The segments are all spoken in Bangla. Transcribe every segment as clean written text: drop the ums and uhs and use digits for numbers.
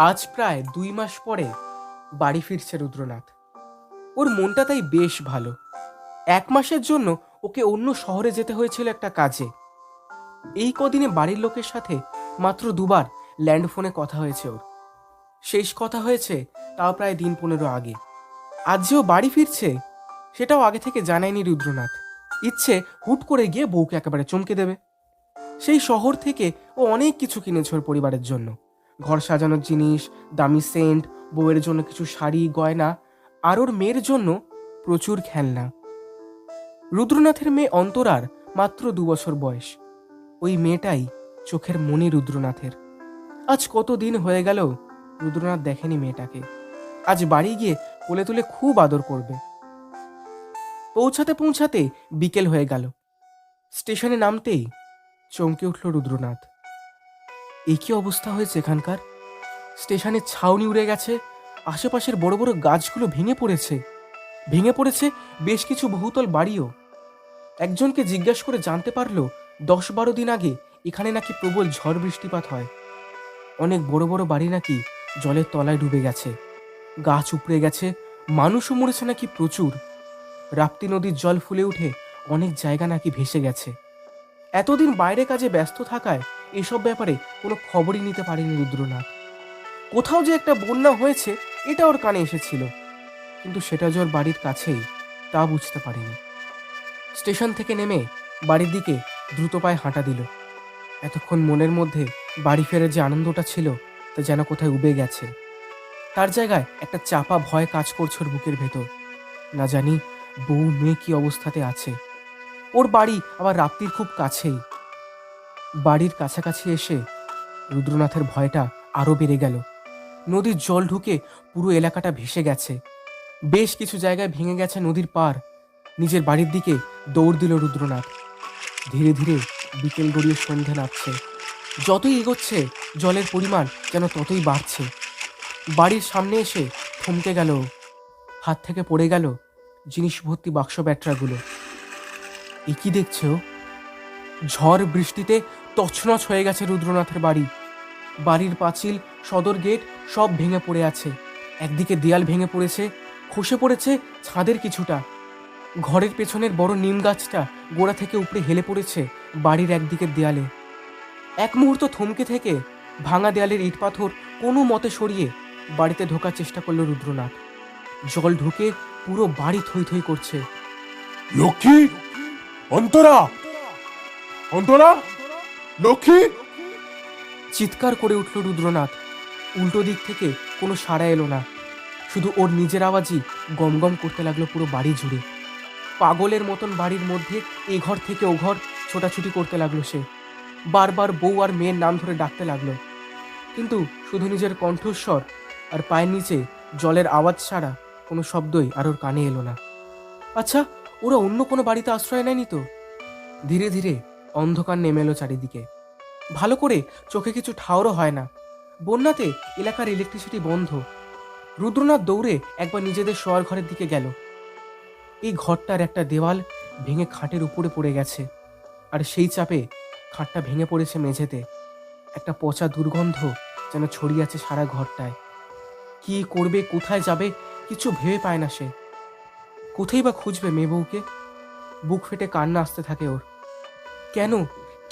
আজ প্রায় 2 মাস পরে বাড়ি ফিরছে রুদ্রনাথ। ওর মনটা তাই বেশ ভালো। 1 মাসের জন্য ওকে অন্য শহরে যেতে হয়েছিল একটা কাজে। এই কদিনে বাড়ির লোকের সাথে মাত্র 2বার ল্যান্ড ফোনে কথা হয়েছে ওর। শেষ কথা হয়েছে তাও প্রায় দিন 15 আগে। আজ যে ও বাড়ি ফিরছে সেটাও আগে থেকে জানায়নি রুদ্রনাথ। ইচ্ছে হুট করে গিয়ে বউকে একেবারে চমকে দেবে। সেই শহর থেকে ও অনেক কিছু কিনেছে ওর পরিবারের জন্য। ঘর সাজানোর জিনিস, দামি সেন্ট, বউয়ের জন্য কিছু শাড়ি গয়না, আর ওর মেয়ের জন্য প্রচুর খেলনা। রুদ্রনাথের মেয়ে অন্তরার মাত্র 2 বছর বয়স। ওই মেয়েটাই চোখের মনি রুদ্রনাথের। আজ কত দিন হয়ে গেল রুদ্রনাথ দেখেনি মেয়েটাকে। আজ বাড়ি গিয়ে কোলে তুলে খুব আদর করবে। পৌঁছাতে পৌঁছাতে বিকেল হয়ে গেল। স্টেশনে নামতেই চমকে উঠল রুদ্রনাথ। এই কি অবস্থা হয়েছে এখানকার! স্টেশনের ছাউনি উড়ে গেছে, আশেপাশের বড় বড় গাছগুলো ভেঙে পড়েছে বেশ কিছু বহুতল বাড়িও। একজনকে জিজ্ঞাসা করে জানতে পারলো 10-12 দিন আগে এখানে নাকি প্রবল ঝড় বৃষ্টিপাত হয়। অনেক বড় বড় বাড়ি নাকি জলের তলায় ডুবে গেছে, গাছ উপড়ে গেছে, মানুষও মরেছে নাকি প্রচুর। রাপ্তি নদীর জল ফুলে উঠে অনেক জায়গা নাকি ভেসে গেছে। এতদিন বাইরে কাজে ব্যস্ত থাকায় এসব ব্যাপারে কোনো খবরই নিতে পারেনি রুদ্রনাথ। কোথাও যে একটা বন্যা হয়েছে এটা ওর কানে এসেছিল, কিন্তু সেটা যে ওর বাড়ির কাছেই তা বুঝতে পারেনি। স্টেশন থেকে নেমে বাড়ির দিকে দ্রুত পায়ে হাঁটা দিল। এতক্ষণ মনের মধ্যে বাড়ি ফেরার যে আনন্দটা ছিল তা যেন কোথায় উবে গেছে। তার জায়গায় একটা চাপা ভয় কাজ করছে ওর বুকের ভেতর। না জানি বউ মেয়ে কি অবস্থাতে আছে। ওর বাড়ি আবার রাপ্তির খুব কাছেই। বাড়ির কাছাকাছি এসে রুদ্রনাথের ভয়টা আরো বেড়ে গেল। নদীর জল ঢুকে পুরো এলাকাটা ভেসে গেছে, বেশ কিছু জায়গায় ভেঙে গেছে নদীর পার। নিজের বাড়ির দিকে দৌড় দিল রুদ্রনাথ। ধীরে ধীরে বিকেল গড়িয়ে সন্ধে নামছে। যতই এগোচ্ছে জলের পরিমাণ যেন ততই বাড়ছে। বাড়ির সামনে এসে থমকে গেল। হাত থেকে পড়ে গেল জিনিস ভর্তি বাক্স ব্যাটরাগুলো। এ কি দেখছো? ঝড় বৃষ্টিতে তছনছ হয়ে গেছে রুদ্রনাথের বাড়ি। বাড়ির পাঁচিল, সদর গেট সব ভেঙে পড়ে আছে। একদিকে দেয়াল ভেঙে পড়েছে, খসে পড়েছে ছাদের কিছুটা। ঘরের পেছনের বড় নিম গাছটা গোড়া থেকে উপড়ে হেলে পড়েছে বাড়ির একদিকের দেয়ালে। এক মুহূর্ত থমকে থেকে ভাঙা দেয়ালের ইট পাথর কোনো মতে সরিয়ে বাড়িতে ঢোকার চেষ্টা করল রুদ্রনাথ। জল ঢুকে পুরো বাড়ি থই থই করছে। লক্ষ্মী, অন্তরা, অন্তরা, লক্ষ্মী! চিৎকার করে উঠল রুদ্রনাথ। উল্টো দিক থেকে কোনো সাড়া এলো না, শুধু ওর নিজের আওয়াজই গমগম করতে লাগলো পুরো বাড়ি জুড়ে। পাগলের মতন বাড়ির মধ্যে এ ঘর থেকে ও ঘর ছোটাছুটি করতে লাগলো সে। বারবার বউ আর মেয়ের নাম ধরে ডাকতে লাগলো, কিন্তু শুধু নিজের কণ্ঠস্বর আর পায়ের নিচে জলের আওয়াজ ছাড়া কোনো শব্দই আর ওর কানে এলো না। আচ্ছা, ওরা অন্য কোনো বাড়িতে আশ্রয় নেয়নি তো? ধীরে ধীরে অন্ধকার নেমে এলো চারিদিকে। ভালো করে চোখে কিছু ঠাউরও হয় না। বন্যাতে এলাকার ইলেকট্রিসিটি বন্ধ। রুদ্রনাথ দৌড়ে একবার নিজেদের শোয়ার ঘরের দিকে গেল। এই ঘরটার একটা দেওয়াল ভেঙে খাটের উপরে পড়ে গেছে, আর সেই চাপে খাটটা ভেঙে পড়েছে মেঝেতে। একটা পচা দুর্গন্ধ যেন ছড়িয়ে আছে সারা ঘরটায়। কি করবে, কোথায় যাবে কিছু ভেবে পায় না সে। কোথায় বা খুঁজবে মেয়ে বউকে? বুক ফেটে কান্না আসতে থাকে ওর। কেন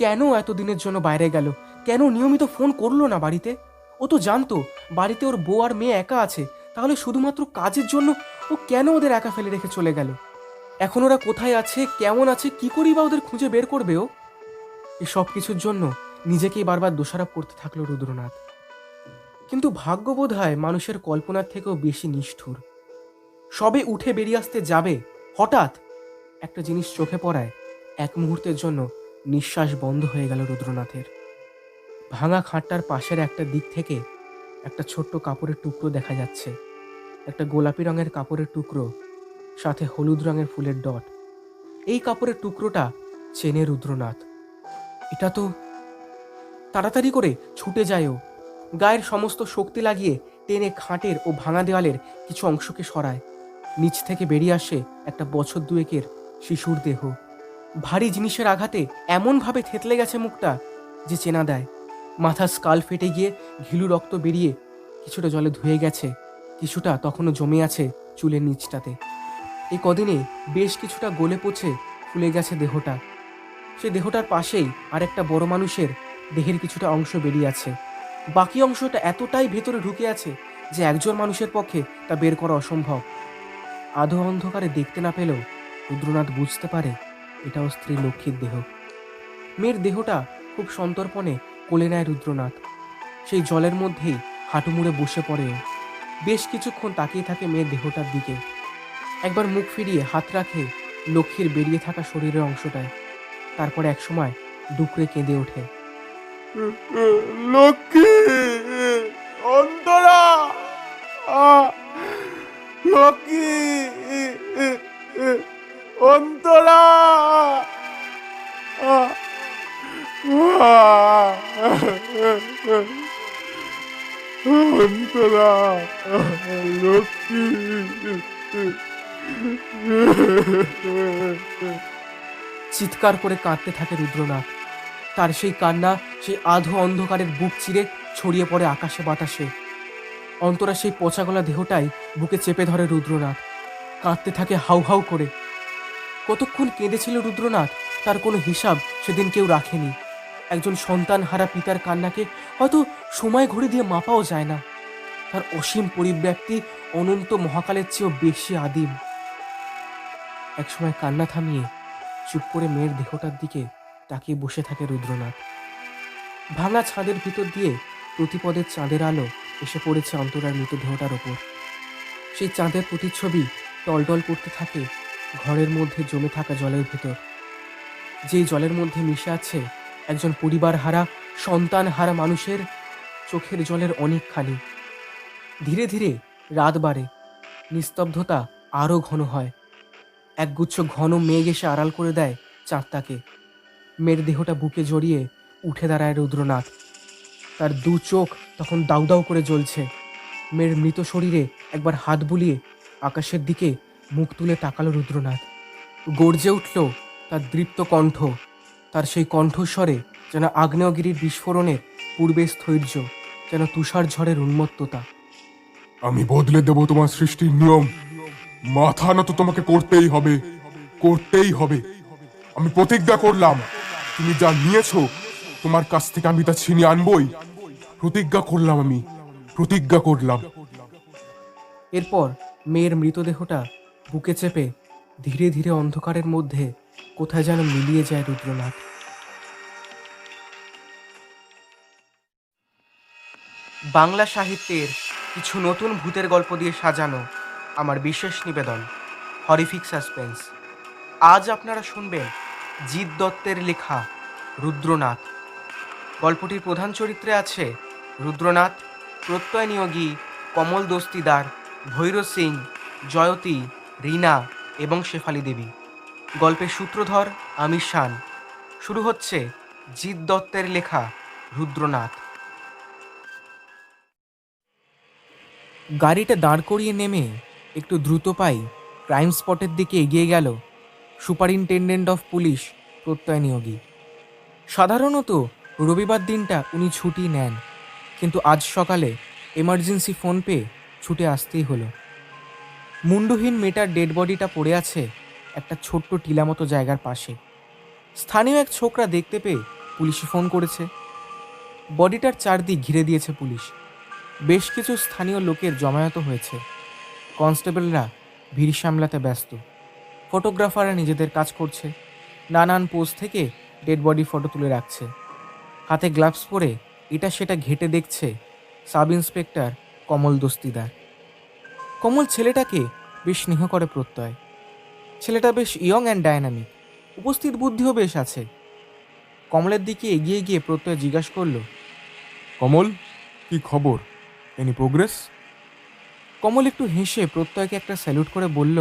কেন এতদিনের জন্য বাইরে গেল? কেন নিয়মিত ফোন করলো না বাড়িতে? ও তো জানতো বাড়িতে ওর বউ আর মেয়ে একা আছে, তাহলে শুধুমাত্র কাজের জন্য ও কেন ওদের একা ফেলে রেখে চলে গেল? এখন ওরা কোথায় আছে, কেমন আছে, কি করেই বা ওদের খুঁজে বের করবে ও? এই সব কিছুর জন্য নিজেকেই বারবার দোষারোপ করতে থাকলো রুদ্রনাথ। কিন্তু ভাগ্য বোধহয় মানুষের কল্পনার থেকেও বেশি নিষ্ঠুর। সবে উঠে বেরিয়ে আসতে যাবে, হঠাৎ একটা জিনিস চোখে পড়ায় এক মুহূর্তের জন্য নিঃশ্বাস বন্ধ হয়ে গেল রুদ্রনাথের। ভাঙা খাটটার পাশের একটা দিক থেকে একটা ছোট্ট কাপড়ের টুকরো দেখা যাচ্ছে। একটা গোলাপি রঙের কাপড়ের টুকরো, সাথে হলুদ রঙের ফুলের ডট। এই কাপড়ের টুকরোটা চেনে রুদ্রনাথ। এটা তো... তাড়াতাড়ি করে ছুটে যায় ও। গায়ের সমস্ত শক্তি লাগিয়ে টেনে খাটের ও ভাঙা দেওয়ালের কিছু অংশকে সরায়। নিচ থেকে বেরিয়ে আসে একটা বছর দুয়েকের শিশুর দেহ। ভারী জিনিসের আঘাতে এমনভাবে থেতলে গেছে মুখটা যে চেনা দেয়। মাথার স্কাল ফেটে গিয়ে ঘিলু রক্ত বেরিয়ে কিছুটা জলে ধুয়ে গেছে, কিছুটা তখনও জমে আছে চুলের নিচটাতে। এই কদিনে বেশ কিছুটা গলে পচে ফুলে গেছে দেহটা। সেই দেহটার পাশেই আরেকটা বড় মানুষের দেহের কিছুটা অংশ বেরিয়ে আছে। বাকি অংশটা এতটাই ভেতরে ঢুকে আছে যে একজন মানুষের পক্ষে তা বের করা অসম্ভব। আধো অন্ধকারে দেখতে না পেলেও রুদ্রনাথ বুঝতে পারে এটা ওর স্ত্রী লক্ষ্মীর দেহ। মেয়ের দেহটা খুব সন্তর্পণে কোলে নেয় রুদ্রনাথ। সেই জলের মধ্যেই হাঁটু মুড়ে বসে পড়ে ও। বেশ কিছুক্ষণ তাকিয়ে থাকে মেয়ের দেহটার দিকে। একবার মুখ ফিরিয়ে হাত রাখে লক্ষ্মীর বেরিয়ে থাকা শরীরের অংশটায়। তারপর একসময় ডুকরে কেঁদে ওঠে। লক্ষ্মী, অন্তরা, লক্ষ্মী, অন্তরা, অন্তরা, লক্ষ্মী। চিৎকার করে কাঁদতে থাকে রুদ্রনাথ। তার সেই কান্না সেই আধো অন্ধকারের বুক চিরে ছড়িয়ে পড়ে আকাশে বাতাসে। অন্তরা সেই পচাগলা দেহটাই বুকে চেপে ধরে রুদ্রনাথ। কাঁদতে থাকে হাউ হাউ করে। কতক্ষণ কেঁদেছিল রুদ্রনাথ তার কোনো হিসাব সেদিন কেউ রাখেনি। একজন সন্তান হারা পিতার কান্নাকে হয়তো সময় ঘড়ি দিয়ে মাপাও যায় না। তার অসীম পরিব্যাপ্তি অনন্ত মহাকালের চেয়েও বেশি আদিম। একসময় কান্না থামিয়ে চুপ করে মেয়ের দেহটার দিকে তাকিয়ে বসে থাকে রুদ্রনাথ। ভাঙা ছাদের ভিতর দিয়ে প্রতিপদের চাঁদের আলো এসে পড়েছে অন্তরার মৃতদেহটার ওপর। সেই চাঁদের প্রতিচ্ছবি টলটল করতে থাকে ঘরের মধ্যে জমে থাকা জলের ভেতর। যেই জলের মধ্যে মিশে আছে একজন পরিবার হারা সন্তান হারা মানুষের চোখের জলের অনেকখানি। ধীরে ধীরে রাত বাড়ে, নিস্তব্ধতা আরও ঘন হয়। একগুচ্ছ ঘন মেঘ এসে আড়াল করে দেয় চাঁদটাকে। মেয়ের দেহটা বুকে জড়িয়ে উঠে দাঁড়ায় রুদ্রনাথ। তার দু চোখ তখন দাউ দাউ করে জ্বলছে। মেয়ের মৃত শরীরে একবার হাত বুলিয়ে আকাশের দিকে মুখ তুলে তাকালো রুদ্রনাথ। গর্জে উঠল তার দৃপ্ত কণ্ঠ। তার সেই কণ্ঠস্বরে যেন আগ্নেয়গিরির বিস্ফোরণের পূর্বে স্থৈর্য, যেন তুষার ঝড়ের উন্মত্ততা। আমি বদলে দেব তোমার সৃষ্টির নিয়ম। মাথা নত তোমাকে করতেই হবে, করতেই হবে। আমি প্রতিজ্ঞা করলাম, তুমি যা নিয়েছো তোমার কাছ থেকে আমি তা ছিনিয়ে আনবই। প্রতিজ্ঞা করলাম, আমি প্রতিজ্ঞা করলাম। এরপর মেয়ের মৃতদেহটা বুকে চেপে ধীরে ধীরে অন্ধকারের মধ্যে কোথায় যেন মিলিয়ে যায় রুদ্রনাথ। বাংলা সাহিত্যের কিছু নতুন ভূতের গল্প দিয়ে সাজানো আমার বিশেষ নিবেদন হরিফিক সাসপেন্স। আজ আপনারা শুনবেন জিৎ দত্তের লেখা রুদ্রনাথ। গল্পটির প্রধান চরিত্রে আছে রুদ্রনাথ, প্রত্যয় নিয়োগী, কমল দস্তিদার, ভৈরব সিং, জয়তী, রীনা এবং শেফালি দেবী। গল্পের সূত্রধর আমির শান। শুরু হচ্ছে জিৎ দত্তের লেখা রুদ্রনাথ। গাড়িটা দাঁড় করিয়ে নেমে একটু দ্রুত পাই ক্রাইম স্পটের দিকে এগিয়ে গেল সুপারিনটেন্ডেন্ট অফ পুলিশ প্রত্যয় নিয়োগী। সাধারণত রবিবার দিনটা উনি ছুটি নেন, কিন্তু আজ সকালে এমার্জেন্সি ফোন পেয়ে ছুটে আসতেই হলো। মুন্ডহীন মেয়েটার ডেড বডিটা পড়ে আছে একটা ছোট্ট টিলা মতো জায়গার পাশে। স্থানীয় এক ছোকরা দেখতে পেয়ে পুলিশে ফোন করেছে। বডিটার চারদিক ঘিরে দিয়েছে পুলিশ। বেশ কিছু স্থানীয় লোকের জমায়েত হয়েছে। কনস্টেবলরা ভিড় সামলাতে ব্যস্ত। ফটোগ্রাফাররা নিজেদের কাজ করছে। নানান পোজ থেকে ডেড বডি ফটো তুলে রাখছে। হাতে গ্লাভস পরে এটা সেটা ঘেটে দেখছে সাব ইন্সপেক্টর কমল দস্তিদার। কমল ছেলেটাকে বেশ স্নেহ করে প্রত্যয়। ছেলেটা বেশ ইয়ং অ্যান্ড ডায়নামিক, উপস্থিত বুদ্ধিও বেশ আছে। কমলের দিকে এগিয়ে গিয়ে প্রত্যয় জিজ্ঞাসা করলো, কমল, কি খবর? Any progress? কমল একটু হেসে প্রত্যয়কে একটা স্যালুট করে বলল,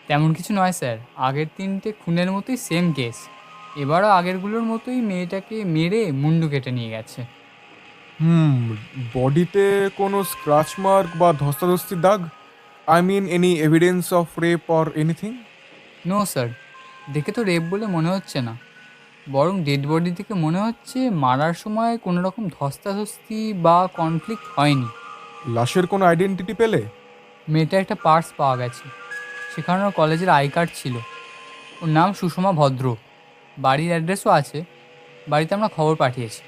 তেমন কিছু নয় স্যার, আগের 3টে খুনের মতোই সেম কেস। এবারও আগেরগুলোর মতোই মেয়েটাকে মেরে মুন্ডু কেটে নিয়ে গেছে। বডিতে কোনো স্ক্র্যাচ মার্ক বা ধস্তাধস্তির দাগ? I mean any evidence of rape or anything? No sir, দেখে তো রেপ বলে মনে হচ্ছে না, বরং ডেড বডি থেকে মনে হচ্ছে মারার সময় কোনো রকম ধস্তাধস্তি বা কনফ্লিক্ট হয়নি। লাশের কোনো আইডেন্টিটি পেলে? মেয়েটা একটা পার্স পাওয়া গেছে, সেখানে ওর কলেজের আই কার্ড ছিল। ওর নাম সুষমা ভদ্র, বাড়ির অ্যাড্রেসও আছে, বাড়িতে আমরা খবর পাঠিয়েছি।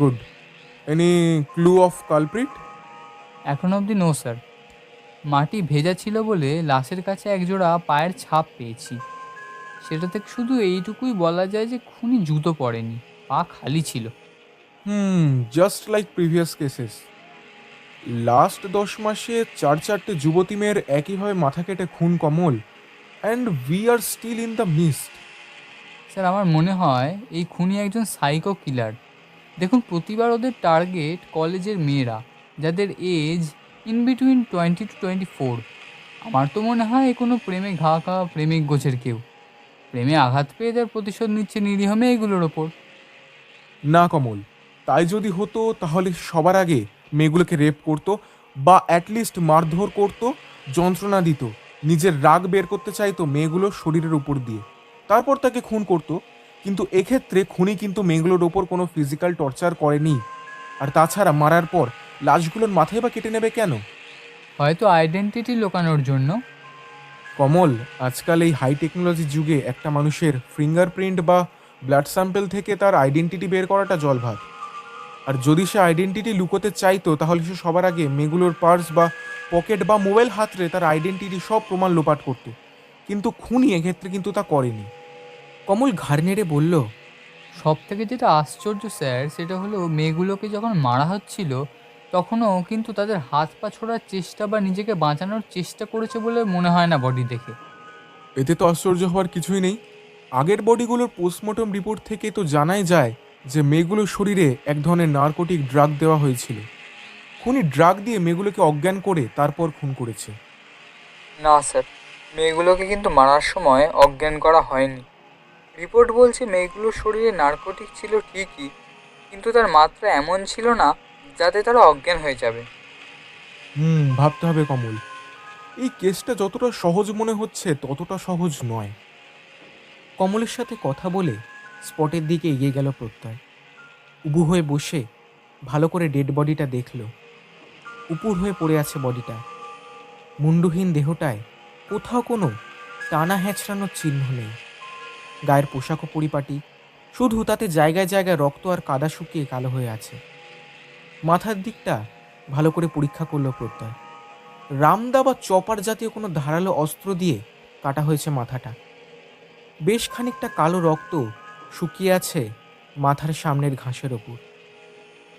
Good. Any clue of culprit? এখনো অবধি নো স্যার। মাটি ভেজা ছিল বলে লাশের কাছে একজোড়া পায়ের ছাপ পেয়েছি। সেটা থেকে শুধু এইটুকুই বলা যায় যে খুনি জুতো পরেনি, পা খালি ছিল। Just like previous cases. Last 10 মাসে 4-4টে যুবতী মেয়ের একইভাবে মাথা কেটে খুন, Kamal, and we are still in the mist. Sir আমার মনে হয় এই খুনি একজন সাইকো কিলার। দেখুন, প্রতিবার ওদের টার্গেট কলেজের মেয়েরা, যাদের এজ ইন বিটুইন 20 to 24। আমার তো মনে হয় এ কোনো প্রেমে ঘা খাওয়া প্রেমিক গোছের কেউ, প্রেমে আঘাত পেয়ে যার প্রতিশোধ নিচ্ছে নিরীহ মেয়েগুলোর ওপর। না কমল, তাই যদি হতো তাহলে সবার আগে মেয়েগুলোকে রেপ করতো, বা অ্যাটলিস্ট মারধর করতো, যন্ত্রণা দিত, নিজের রাগ বের করতে চাইতো মেয়েগুলোর শরীরের উপর দিয়ে, তারপর তাকে খুন করতো। কিন্তু এক্ষেত্রে খুনি কিন্তু মেয়েগুলোর ওপর কোনো ফিজিক্যাল টর্চার করেনি। আর তাছাড়া মারার পর লাশগুলোর মাথায় বা কেটে নেবে কেন? হয়তো আইডেন্টিটি লুকানোর জন্য। কমল, আজকাল এই হাই টেকনোলজি যুগে একটা মানুষের ফিঙ্গারপ্রিন্ট বা ব্লাড স্যাম্পল থেকে তার আইডেন্টিটি বের করাটা জলভাত। আর যদি সে আইডেন্টিটি লুকোতে চাইতো তাহলে সে সবার আগে মেয়েগুলোর পার্স বা পকেট বা মোবাইল হাতড়ে তার আইডেন্টিটি সব প্রমাণ লোপাট করতো। কিন্তু খুনি এক্ষেত্রে কিন্তু তা করেনি। কমল ঘাড় নেড়ে বলল, সব থেকে যেটা আশ্চর্য স্যার, সেটা হলো মেয়েগুলোকে যখন মারা হচ্ছিল তখনও কিন্তু তাদের হাত পা ছোড়ার চেষ্টা বা নিজেকে বাঁচানোর চেষ্টা করেছে বলে মনে হয় না বডি দেখে। এতে তো আশ্চর্য হওয়ার কিছুই নেই। আগের বডিগুলোর পোস্টমর্টম রিপোর্ট থেকে তো জানাই যায় যে মেয়েগুলোর শরীরে এক ধরনের নার্কোটিক ড্রাগ দেওয়া হয়েছিল। খুনি ড্রাগ দিয়ে মেয়েগুলোকে অজ্ঞান করে তারপর খুন করেছে। না স্যার, মেয়েগুলোকে কিন্তু মারার সময় অজ্ঞান করা হয়নি। রিপোর্ট বলছে মেয়েগুলোর শরীরে নার্কোটিক ছিল ঠিকই, কিন্তু তার মাত্রা এমন ছিল না যাতে তারা অজ্ঞান হয়ে যাবে। ভাবতে হবে কমল, এই কেসটা যতটা সহজ মনে হচ্ছে ততটা সহজ নয়। কমলের সাথে কথা বলে স্পটের দিকে এগিয়ে গেল প্রত্যয়। উবু হয়ে বসে ভালো করে ডেড বডিটা দেখল। উপুর হয়ে পড়ে আছে বডিটা। মুন্ডুহীন দেহটায় কোথাও কোনো টানা হ্যাঁচড়ানোর চিহ্ন নেই। গায়ের পোশাকও পরিপাটি, শুধু তাতে জায়গায় জায়গায় রক্ত আর কাদা শুকিয়ে কালো হয়ে আছে। মাথার দিকটা ভালো করে পরীক্ষা করলো প্রত্যয়। রামদা বা চপার জাতীয় কোনো ধারালো অস্ত্র দিয়ে কাটা হয়েছে মাথাটা। বেশ খানিকটা কালো রক্ত শুকিয়ে আছে মাথার সামনের ঘাসের ওপর।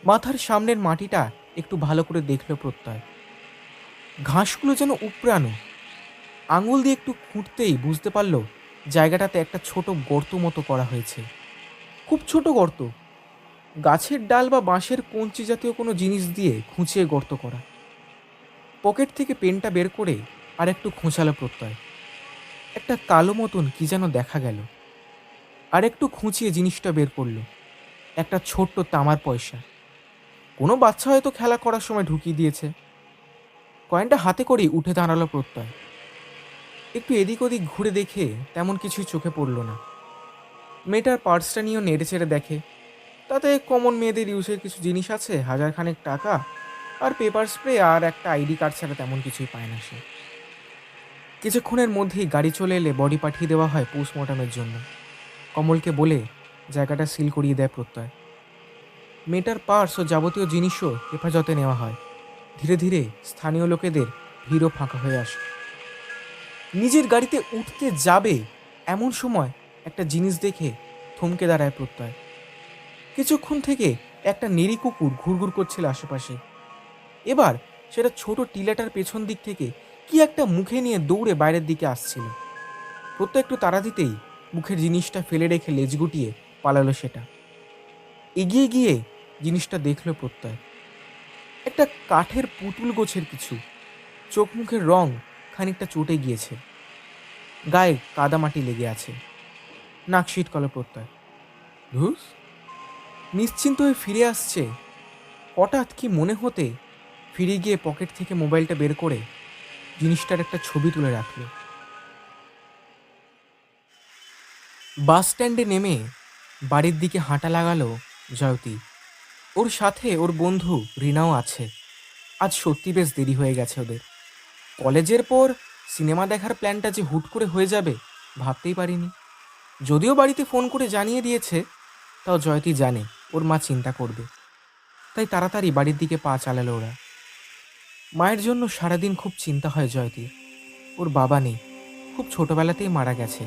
মাথার সামনের মাটিটা একটু ভালো করে দেখল প্রত্যয়। ঘাসগুলো যেন উপড়ানো। আঙুল দিয়ে একটু খুঁড়তেই বুঝতে পারল জায়গাটাতে একটা ছোট গর্ত মতো করা হয়েছে। খুব ছোট গর্ত, গাছের ডাল বা বাঁশের কঞ্চি জাতীয় কোনো জিনিস দিয়ে খুঁচিয়ে গর্ত করা। পকেট থেকে পেনটা বের করে আর একটু খোঁচালো প্রত্যয়। একটা কালো মতন কি যেন দেখা গেল। আর একটু খুঁচিয়ে জিনিসটা বের করলো। একটা ছোট্ট তামার পয়সা। কোনো বাচ্চা হয়তো খেলা করার সময় ঢুকিয়ে দিয়েছে। কয়েনটা হাতে করেই উঠে দাঁড়ালো প্রত্যয়। একটু এদিক ওদিক ঘুরে দেখে তেমন কিছুই চোখে পড়ল না। মেয়েটার পার্সটা নিয়েও নেড়ে চেড়ে দেখে। তাতে কমন মেয়েদের ইউজের কিছু জিনিস আছে, 1000 টাকা আর পেপার স্প্রে আর একটা আইডি কার্ড ছাড়া তেমন কিছুই পায় না সে। কিছুক্ষণের মধ্যেই গাড়ি চলে এলে বডি পাঠিয়ে দেওয়া হয় পোস্টমর্টমের জন্য। কমলকে বলে জায়গাটা সিল করিয়ে দেয় প্রত্যয়। মেয়েটার পার্স ও যাবতীয় জিনিসও হেফাজতে নেওয়া হয়। ধীরে ধীরে স্থানীয় লোকেদের ভিড়ও ফাঁকা হয়ে আসে। নিজের গাড়িতে উঠতে যাবে এমন সময় একটা জিনিস দেখে থমকে দাঁড়ায় প্রত্যয়। কিছুক্ষণ থেকে একটা নেড়ি কুকুর ঘুরঘুর করছিল আশেপাশে। এবার সেটা ছোট টিলাটার পেছন দিক থেকে কি একটা মুখে নিয়ে দৌড়ে বাইরের দিকে আসছিল। প্রত্যয় একটু তাড়া দিতেই মুখের জিনিসটা ফেলে রেখে লেজ গুটিয়ে পালালো সেটা। এগিয়ে গিয়ে জিনিসটা দেখলো প্রত্যয়। একটা কাঠের পুতুল গোছের কিছু। চোখ মুখের রং খানিকটা চটে গিয়েছে, গায়ে কাদামাটি লেগে আছে। নাক শীতকালো প্রত্যয়। ধুস, নিশ্চিন্ত হয়ে ফিরে আসছে। হঠাৎ কি মনে হতে ফিরে গিয়ে পকেট থেকে মোবাইলটা বের করে জিনিসটার একটা ছবি তুলে রাখল। বাস স্ট্যান্ডে নেমে বাড়ির দিকে হাঁটা লাগালো জয়তী। ওর সাথে ওর বন্ধু রিনাও আছে। আজ সত্যি বেশ দেরি হয়ে গেছে ওদের। কলেজের পর সিনেমা দেখার প্ল্যানটা যে হুট করে হয়ে যাবে ভাবতেই পারিনি। যদিও বাড়িতে ফোন করে জানিয়ে দিয়েছে, তাও জয়তী জানে ওর মা চিন্তা করবে, তাই তাড়াতাড়ি বাড়ির দিকে পা চালালো ওরা। মায়ের জন্য সারাদিন খুব চিন্তা হয় জয়তীর। ওর বাবা নেই, খুব ছোটবেলাতেই মারা গেছে।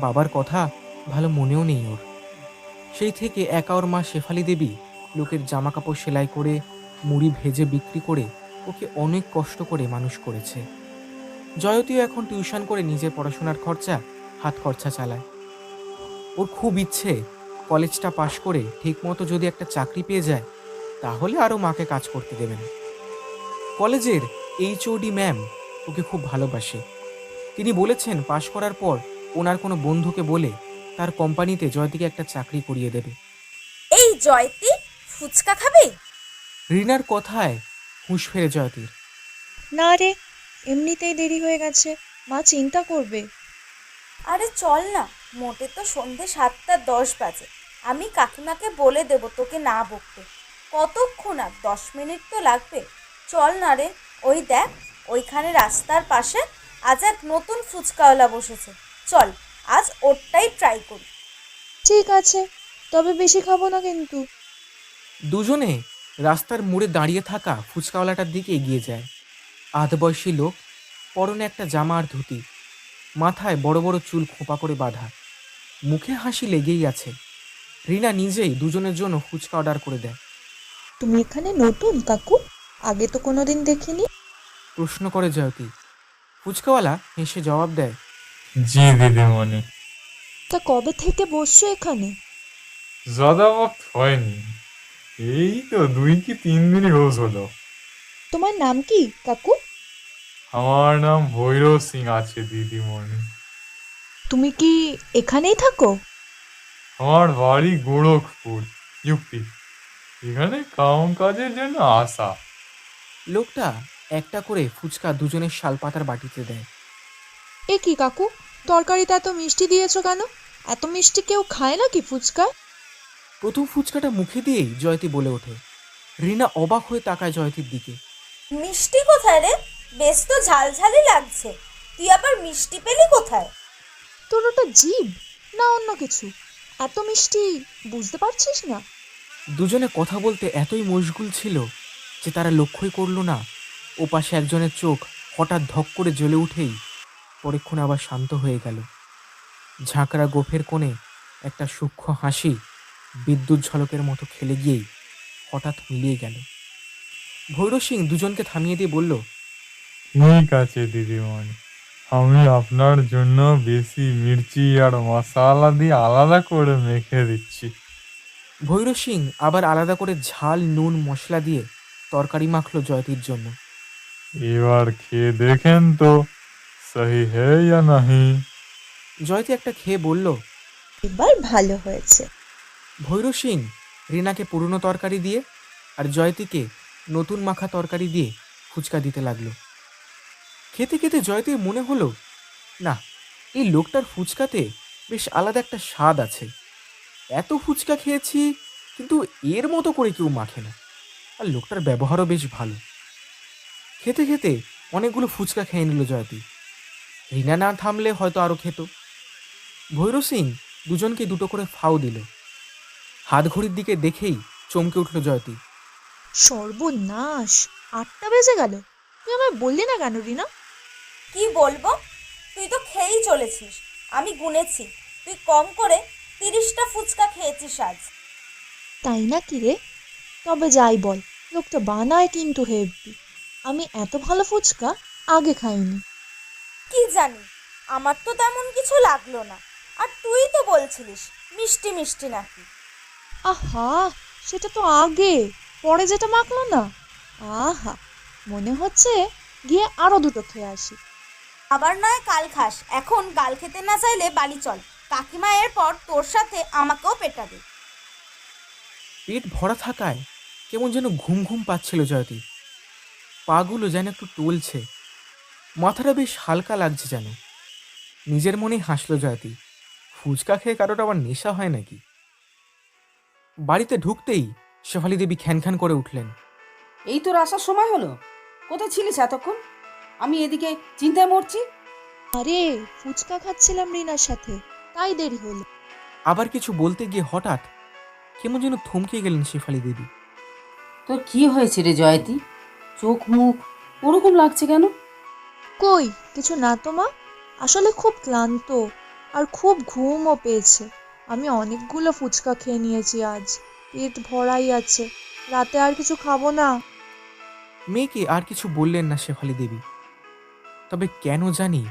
বাবার কথা ভালো মনেও নেই ওর। সেই থেকে একা ওর মা শেফালি দেবী লোকের জামা কাপড় সেলাই করে, মুড়ি ভেজে বিক্রি করে ওকে অনেক কষ্ট করে মানুষ করেছে। জয়তীও এখন টিউশন করে নিজের পড়াশোনার খরচা, হাত খরচা চালায়। ওর খুব ইচ্ছে কলেজটা পাশ করে ঠিকমতো যদি একটা চাকরি পেয়ে যায়, তাহলে আরও মাকে কাজ করতে দেবেন। কলেজের এইচওডি ম্যাম ওকে খুব ভালোবাসে। তিনি বলেছেন পাশ করার পর ওনার কোনো বন্ধুকে বলে তার কোম্পানিতে জয়তীকে একটা চাকরি করিয়ে দেবে। এই জয়তি, ফুচকা খাবে? রিনার কথায় হুঁশ ফেরে জয়তীর। না রে, এমনিতেই দেরি হয়ে গেছে, মা চিন্তা করবে। আরে চল না, মোটে তো সন্ধে 7:10 বাজে। আমি কাকিমাকে বলে দেব তোকে না বকতে। কতক্ষণ আর 10 মিনিট তো লাগবে। চল না রে, ওই দেখ ওইখানে রাস্তার পাশে আজ এক নতুন ফুচকাওয়ালা বসেছে। চল আজ ওরটাই ট্রাই করি। ঠিক আছে, তবে বেশি খাবো না কিন্তু। দুজনে রাস্তার মোড়ে দাঁড়িয়ে থাকা ফুচকাওয়ালাটার দিকে এগিয়ে যায়। আধবয়সী লোক, পরনে একটা জামা আর ধুতি, মাথায় বড় বড় চুল খোঁপা করে বাঁধা, মুখে হাসি লেগেই আছে। রিনা নিজেই দুজনের জন্য ফুচকা অর্ডার করে দেয়। তুমি এখানে নতুন কাকু? আগে তো কোনোদিন দেখিনি। প্রশ্ন করে জয়তী। ফুচকাওয়ালা হেসে জবাব দেয়, জি দিদিমণি। তা কবে থেকে বসছো এখানে? ज़्यादा वक्त হয়নি, এই তো 2 কি 3 দিন রোজ হলো। তোমার নাম কি কাকু? আমার নাম ভৈরব সিং আছে দিদিমণি। তুমি কি এখানেই থাকো? আমার বাড়ি গোরখপুর, ইউপি। এখানে কাজের জন্য আসা। লোকটা একটা করে ফুচকা দুজনের শালপাতার বাটিতে দেয়। এ কি কাকু, তরকারিতে এত মিষ্টি দিয়েছো কেন? এত মিষ্টি কেউ খায় নাকি ফুচকা? প্রথম ফুচকাটা মুখে দিয়েই জয়তী বলে ওঠে। রিনা অবাক হয়ে তাকায় জয়তীর দিকে। মিষ্টি কোথায় রে? বেশ তো ঝালঝালি লাগছে। তুই আবার মিষ্টি পেলি কোথায়? তোর ওটা জিভ না অন্য কিছু? এত মিষ্টি বুঝতে পারছিস না? দুজনে কথা বলতে এতই মশগুল ছিল যে তারা লক্ষ্যই করল না ও পাশে একজনের চোখ হঠাৎ ধক করে জ্বলে উঠেই পরক্ষণে আবার শান্ত হয়ে গেল। ঝাঁকড়া গোফের কোণে একটা সূক্ষ্ম হাসি বিদ্যুৎ ঝলকের মতো খেলে গিয়েই হঠাৎ মিলিয়ে গেল। ভৈরব সিং দুজনকে থামিয়ে দিয়ে বলল, ঠিক আছে দিদিমণি, আমি আপনার জন্য বেশি মির্চি আর মশলা দিয়ে আলাদা করে মেখে দিচ্ছি। ভৈরব সিং আবার আলাদা করে ঝাল নুন মশলা দিয়ে তরকারি মাখলো জয়তীর জন্য। এবার খেয়ে দেখেন তো সহি হে ইয়া নাহি। জয়তী একটা খেয়ে বলল, এবার ভালো হয়েছে। ভৈরব সিং রিনাকে পুরনো তরকারি দিয়ে আর জয়তীকে নতুন মাখা তরকারি দিয়ে ফুচকা দিতে লাগলো। খেতে খেতে জয়তীর মনে হলো, না, এই লোকটার ফুচকাতে বেশ আলাদা একটা স্বাদ আছে। এত ফুচকা খেয়েছি, কিন্তু এর মতো করে কেউ মাখে না। আর লোকটার ব্যবহারও বেশ ভালো। খেতে খেতে অনেকগুলো ফুচকা খেয়ে নিল জয়তী। রিনা না থামলে হয়তো আরও খেত। ভৈরব সিং দুজনকে দুটো করে ফাও দিল। হাত ঘড়ির দিকে দেখেই চমকে উঠল জয়তী। সর্বনাশ, 8টা বেজে গেল। তুই আমায় বললি না কেন রিনা? কি বলবো, তুই তো খেয়েই চলেছিস। আমি গুনেছি, তুই কম করে 30টা ফুচকা খেয়েছিস আজ। তাই না কি রে? তবে যাই বল, লোকটা বানায় কিন্তু হেভি। আমি এত ভালো ফুচকা আগে খাইনি। কি জানি, আমার তো তেমন কিছু লাগলো না। আর তুই তো বলছিলিস মিষ্টি মিষ্টি নাকি। আহা, সেটা তো আগে, পরে যেটা মাখলো না, আহা, মনে হচ্ছে গিয়ে আরো দুটো খেয়ে আসি। আবার নয় কাল খাস, এখন গাল খেতে না চাইলে বাড়ি চল। কাকিমা এরপর তোর সাথে আমাকেও পেটাবে। পেট ভরা থাকায় কেমন যেন ঘুম ঘুম পাচ্ছিল জয়তী। পাগুলো যেন একটু টলছে, মাথাটা বেশ হালকা লাগছে যেন। নিজের মনেই হাসলো জয়তী। ফুচকা খেয়ে কারোর আবার নেশা হয় নাকি? বাড়িতে ঢুকতেই শেফালি দেবী খ্যান খ্যান করে উঠলেন। এই তোর আসার সময় হলো? কোথায় ছিলিস এতক্ষণ? আমি এদিকে চিন্তায় মরছি। আরে ফুচকা খাচ্ছিলাম রিনার সাথে, তাই দেরি হলো। আবার কিছু বলতে গিয়ে হঠাৎ কেমন যেন থমকে গেলেন শেফালি দেবী। তোর কি হয়েছে রে জয়তী? চোখ মুখ ওরকম লাগছে কেন? কই কিছু না তো মা, আসলে খুব ক্লান্ত আর খুব ঘুমও পেয়েছে। আমি অনেকগুলো ফুচকা খেয়ে নিয়েছি আজ, পেট ভরাই আছে, রাতে আর কিছু খাবো না। মেয়েকে আর কিছু বললেন না শেফালি দেবী। তবে কেন জানি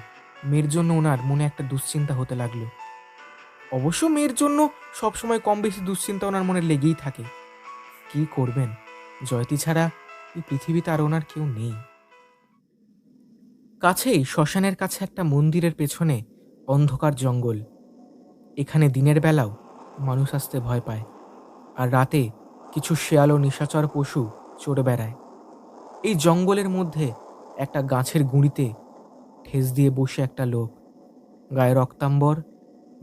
মেয়ের জন্য ওনার মনে একটা দুশ্চিন্তা হতে লাগলো। অবশ্য মেয়ের জন্য সবসময় কম বেশি দুশ্চিন্তা ওনার মনে লেগেই থাকে। কি করবেন, জয়তী ছাড়া এই পৃথিবীতে আর ওনার কেউ নেই। কাছেই শ্মশানের কাছে একটা মন্দিরের পেছনে অন্ধকার জঙ্গল। এখানে দিনের বেলাও মানুষ আসতে ভয় পায়, আর রাতে কিছু শেয়াল ও নিশাচর পশু চড়ে বেড়ায়। এই জঙ্গলের মধ্যে একটা গাছের গুঁড়িতে ঠেস দিয়ে বসে একটা লোক, গায়ে রক্তাম্বর,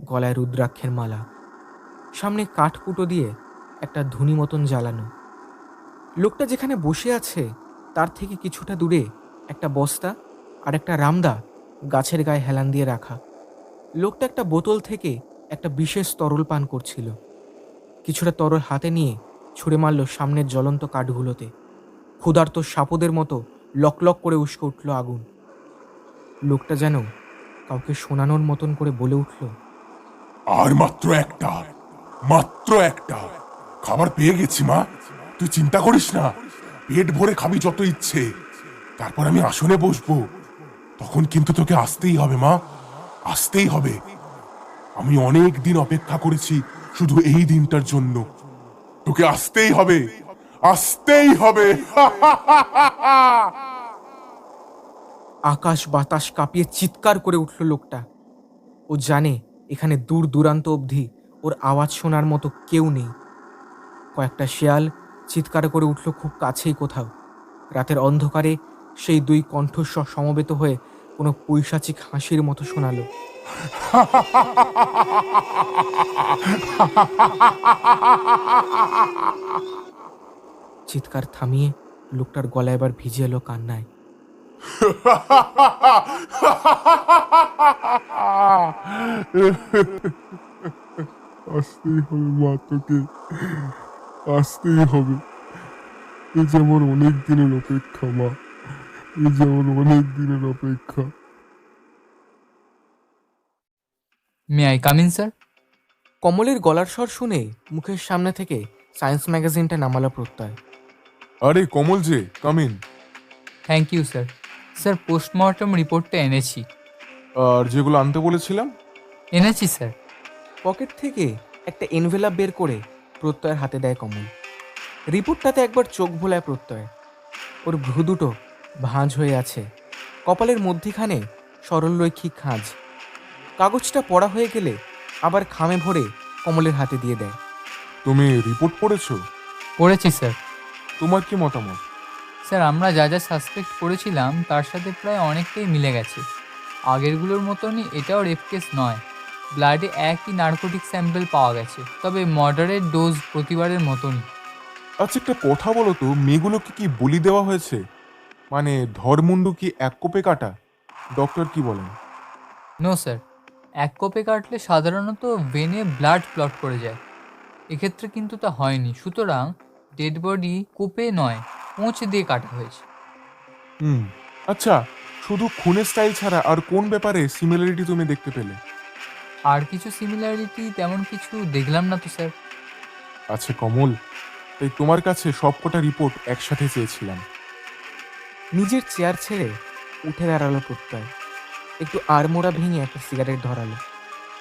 গলায় রুদ্রাক্ষের মালা, সামনে কাঠকুটো দিয়ে একটা ধুনি মতন জ্বালানো। লোকটা যেখানে বসে আছে তার থেকে কিছুটা দূরে একটা বস্তা আর একটা রামদা গাছের গায়ে হেলান দিয়ে রাখা। লোকটা একটা বোতল থেকে একটা বিশেষ তরল পান করছিল। কিছুটা তরল হাতে নিয়ে ছুঁড়ে মারল সামনের জ্বলন্ত কাঠগুলোতে। ক্ষুধার্ত সাপদের মতো লকলক করে উস্কে উঠল আগুন। লোকটা যেন কাউকে শোনানোর মতন করে বলে উঠল, আর মাত্র একটা খাবার পেয়ে গেছি মা, তুই চিন্তা করিস না, পেট ভরে খাবি যত ইচ্ছে, তারপর আমি আসনে বসবো। তখন কিন্তু তোকে আসতেই হবে মা, আসতেই হবে। আমি অনেক দিন অপেক্ষা করেছি শুধু এই দিনটার জন্য। তোকে আসতেই হবে, আসতেই হবে। আকাশ বাতাস কাঁপিয়ে চিৎকার করে উঠল লোকটা। ও জানে এখানে দূর দূরান্ত অবধি ওর আওয়াজ শোনার মতো কেউ নেই। কয়েকটা শেয়াল চিৎকার করে উঠল খুব কাছেই কোথাও। রাতের অন্ধকারে সেই দুই কণ্ঠস্বর সমবেত হয়ে কোনো পৈশাচিক হাসির মতো শোনালো। চিৎকার থামিয়ে লোকটার গলা এবার ভিজে এলো কান্নায়। আসতেই হবে মা, তোকে আসতেই হবে। এ যেমন অনেক দিনের অপেক্ষা মা, এ যেমন অনেক দিনের অপেক্ষা। May I come in sir? কমলের গলার স্বর শুনে মুখের সামনে থেকে সায়েন্স ম্যাগাজিনটা নামালো প্রত্যয়। আরে কমল যে, come in. Thank you sir. Sir postmortem রিপোর্টটা এনেছি। আর যেগুলো আনতে বলেছিলাম? এনেছি স্যার। পকেট থেকে একটা এনভেলাপ বের করে প্রত্যয়ের হাতে দেয় কমল। রিপোর্টটাতে একবার চোখ ভোলায় প্রত্যয়। ওর ভ্রু দুটো ভাঁজ হয়ে আছে, কপালের মধ্যিখানে সরলরৈখিক খাঁজ। কাগজটা পড়া হয়ে গেলে আবার খামে ভরে কমলের হাতে দিয়ে দেয়। তুমি রিপোর্ট পড়েছো? পড়েছি স্যার। তোমার কি মতামত? স্যার আমরা যা যা সাসপেক্ট করেছিলাম তার সাথে প্রায় অনেকটাই মিলে গেছে। আগেরগুলোর মতনই এটাও রেপ কেস নয়। ব্লাডে একই নার্কোটিক স্যাম্পল পাওয়া গেছে, তবে মডারেট ডোজ প্রতিবারের মতনই। আচ্ছা একটা কথা বলো তো, মেয়েগুলোকে কি বলি দেওয়া হয়েছে? মানে ধর্মুন্ডু কি এক কোপে কাটা? ডক্টর কি বলেন? নো স্যার, এক কোপে কাটলে সাধারণত ভেনে ব্লাড ক্লট করে যায়। এক্ষেত্রে কিন্তু তা হয়নি, সুতরাং ডেড বডি কোপে নয় পোঁচ দিয়ে কাটা হয়েছে। আচ্ছা, শুধু খুনের স্টাইল ছাড়া আর কোন ব্যাপারে সিমিলারিটি তুমি দেখতে পেলে? আর কিছু সিমিলারিটি তেমন কিছু দেখলাম না তো স্যার। আচ্ছা কমল, তাই তোমার কাছে সবকটা রিপোর্ট একসাথে চেয়েছিলাম। নিজের চেয়ার ছেড়ে উঠে দাঁড়ালো প্রত্যয়। একটু আড়মোড়া ভেঙে একটা সিগারেট ধরালো।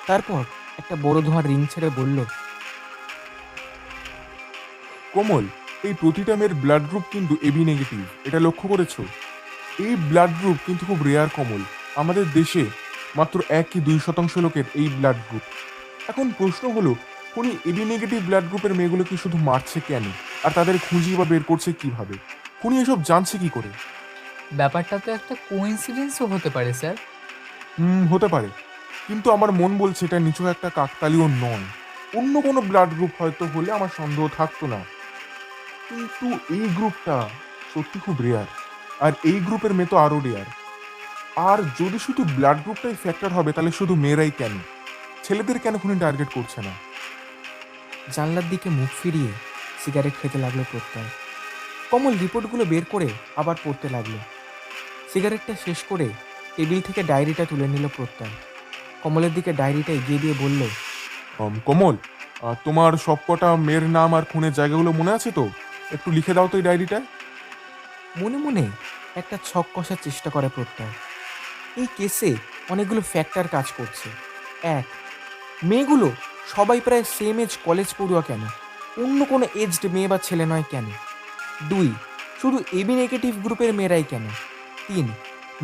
তারপর একটা বড় ধোঁয়ার রিং ছেড়ে বলল, কোমল, এই প্রতিটা মেয়ের ব্লাড গ্রুপ কিন্তু এবি নেগেটিভ, এটা লক্ষ্য করেছো? এই ব্লাড গ্রুপ কিন্তু খুব রেয়ার কমল। আমাদের দেশে মাত্র 1 কি 2% লোকের এই ব্লাড গ্রুপ। এখন প্রশ্ন হলো, উনি এবি নেগেটিভ ব্লাড গ্রুপের মেয়েগুলো কি শুধু মারছে কেন, আর তাদের খুঁজি বা বের করছে কিভাবে? উনি এসব জানছে কি করে? ব্যাপারটা তো একটা কোইন্সিডেন্সও হতে পারে স্যার। হতে পারে, কিন্তু আমার মন বলছে এটা নিচু একটা কাকতালীয় নয়। অন্য কোনো ব্লাড গ্রুপ হয়তো হলে আমার সন্দেহ থাকতো না, কিন্তু এই গ্রুপটা সত্যি খুব রেয়ার। আর এই গ্রুপের মেয়ে তো আরো রেয়ার। আর যদি শুধু ব্লাড গ্রুপটাই ফ্যাক্টর হবে তাহলে শুধু মেয়েরাই কেন, ছেলেদের কেন খুনি টার্গেট করছে না? জানলার দিকে মুখ ফিরিয়ে সিগারেট খেতে লাগলো প্রত্যয়। কমল রিপোর্টগুলো বের করে আবার পড়তে লাগলো। সিগারেটটা শেষ করে টেবিল থেকে ডায়েরিটা তুলে নিল প্রত্যয়। কমলের দিকে ডায়েরিটা এগিয়ে দিয়ে বলল, কমল, তোমার সবকটা মেয়ের নাম আর খুনের জায়গাগুলো মনে আছে তো? একটু লিখে দাও তো এই ডায়েরিটায়। মনে মনে একটা ছক কষার চেষ্টা করে প্রত্যয়। এই কেসে অনেকগুলো ফ্যাক্টর কাজ করছে। এক, মেয়েগুলো সবাই প্রায় সেম এজ কলেজ পড়ুয়া কেন, অন্য কোনো এজড মেয়ে বা ছেলে নয় কেন? দুই, শুধু এবি নেগেটিভ গ্রুপের মেয়েরাই কেন? তিন,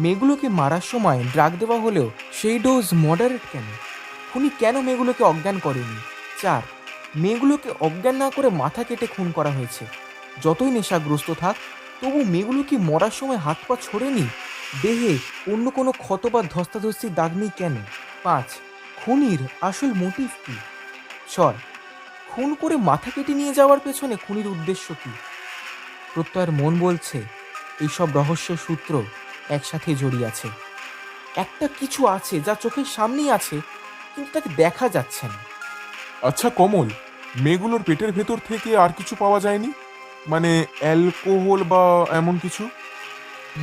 মেয়েগুলোকে মারার সময় ড্রাগ দেওয়া হলেও সেই ডোজ মডারেট কেন? খুনি কেন মেয়েগুলোকে অজ্ঞান করেনি? চার, মেয়েগুলোকে অজ্ঞান না করে মাথা কেটে খুন করা হয়েছে। যতই নেশাগ্রস্ত থাক তবু মেয়েগুলো কি মরার সময় হাত পা ছড়েনি? দেহে অন্য কোনো ক্ষত বা ধস্তাধস্তির দাগ নেই কেন? পাঁচ, খুনির আসল মোটিভ কি? ছয়, খুন করে মাথা কেটে নিয়ে যাওয়ার পেছনে খুনির উদ্দেশ্য কি? প্রত্যয়ের মন বলছে এইসব রহস্যের সূত্র একসাথে জড়িয়ে আছে। একটা কিছু আছে যা চোখের সামনেই আছে কিন্তু তাকে দেখা যাচ্ছে না। আচ্ছা কমল, মেয়েগুলোর পেটের ভেতর থেকে আর কিছু পাওয়া যায়নি? মানে অ্যালকোহল বা এমন কিছু?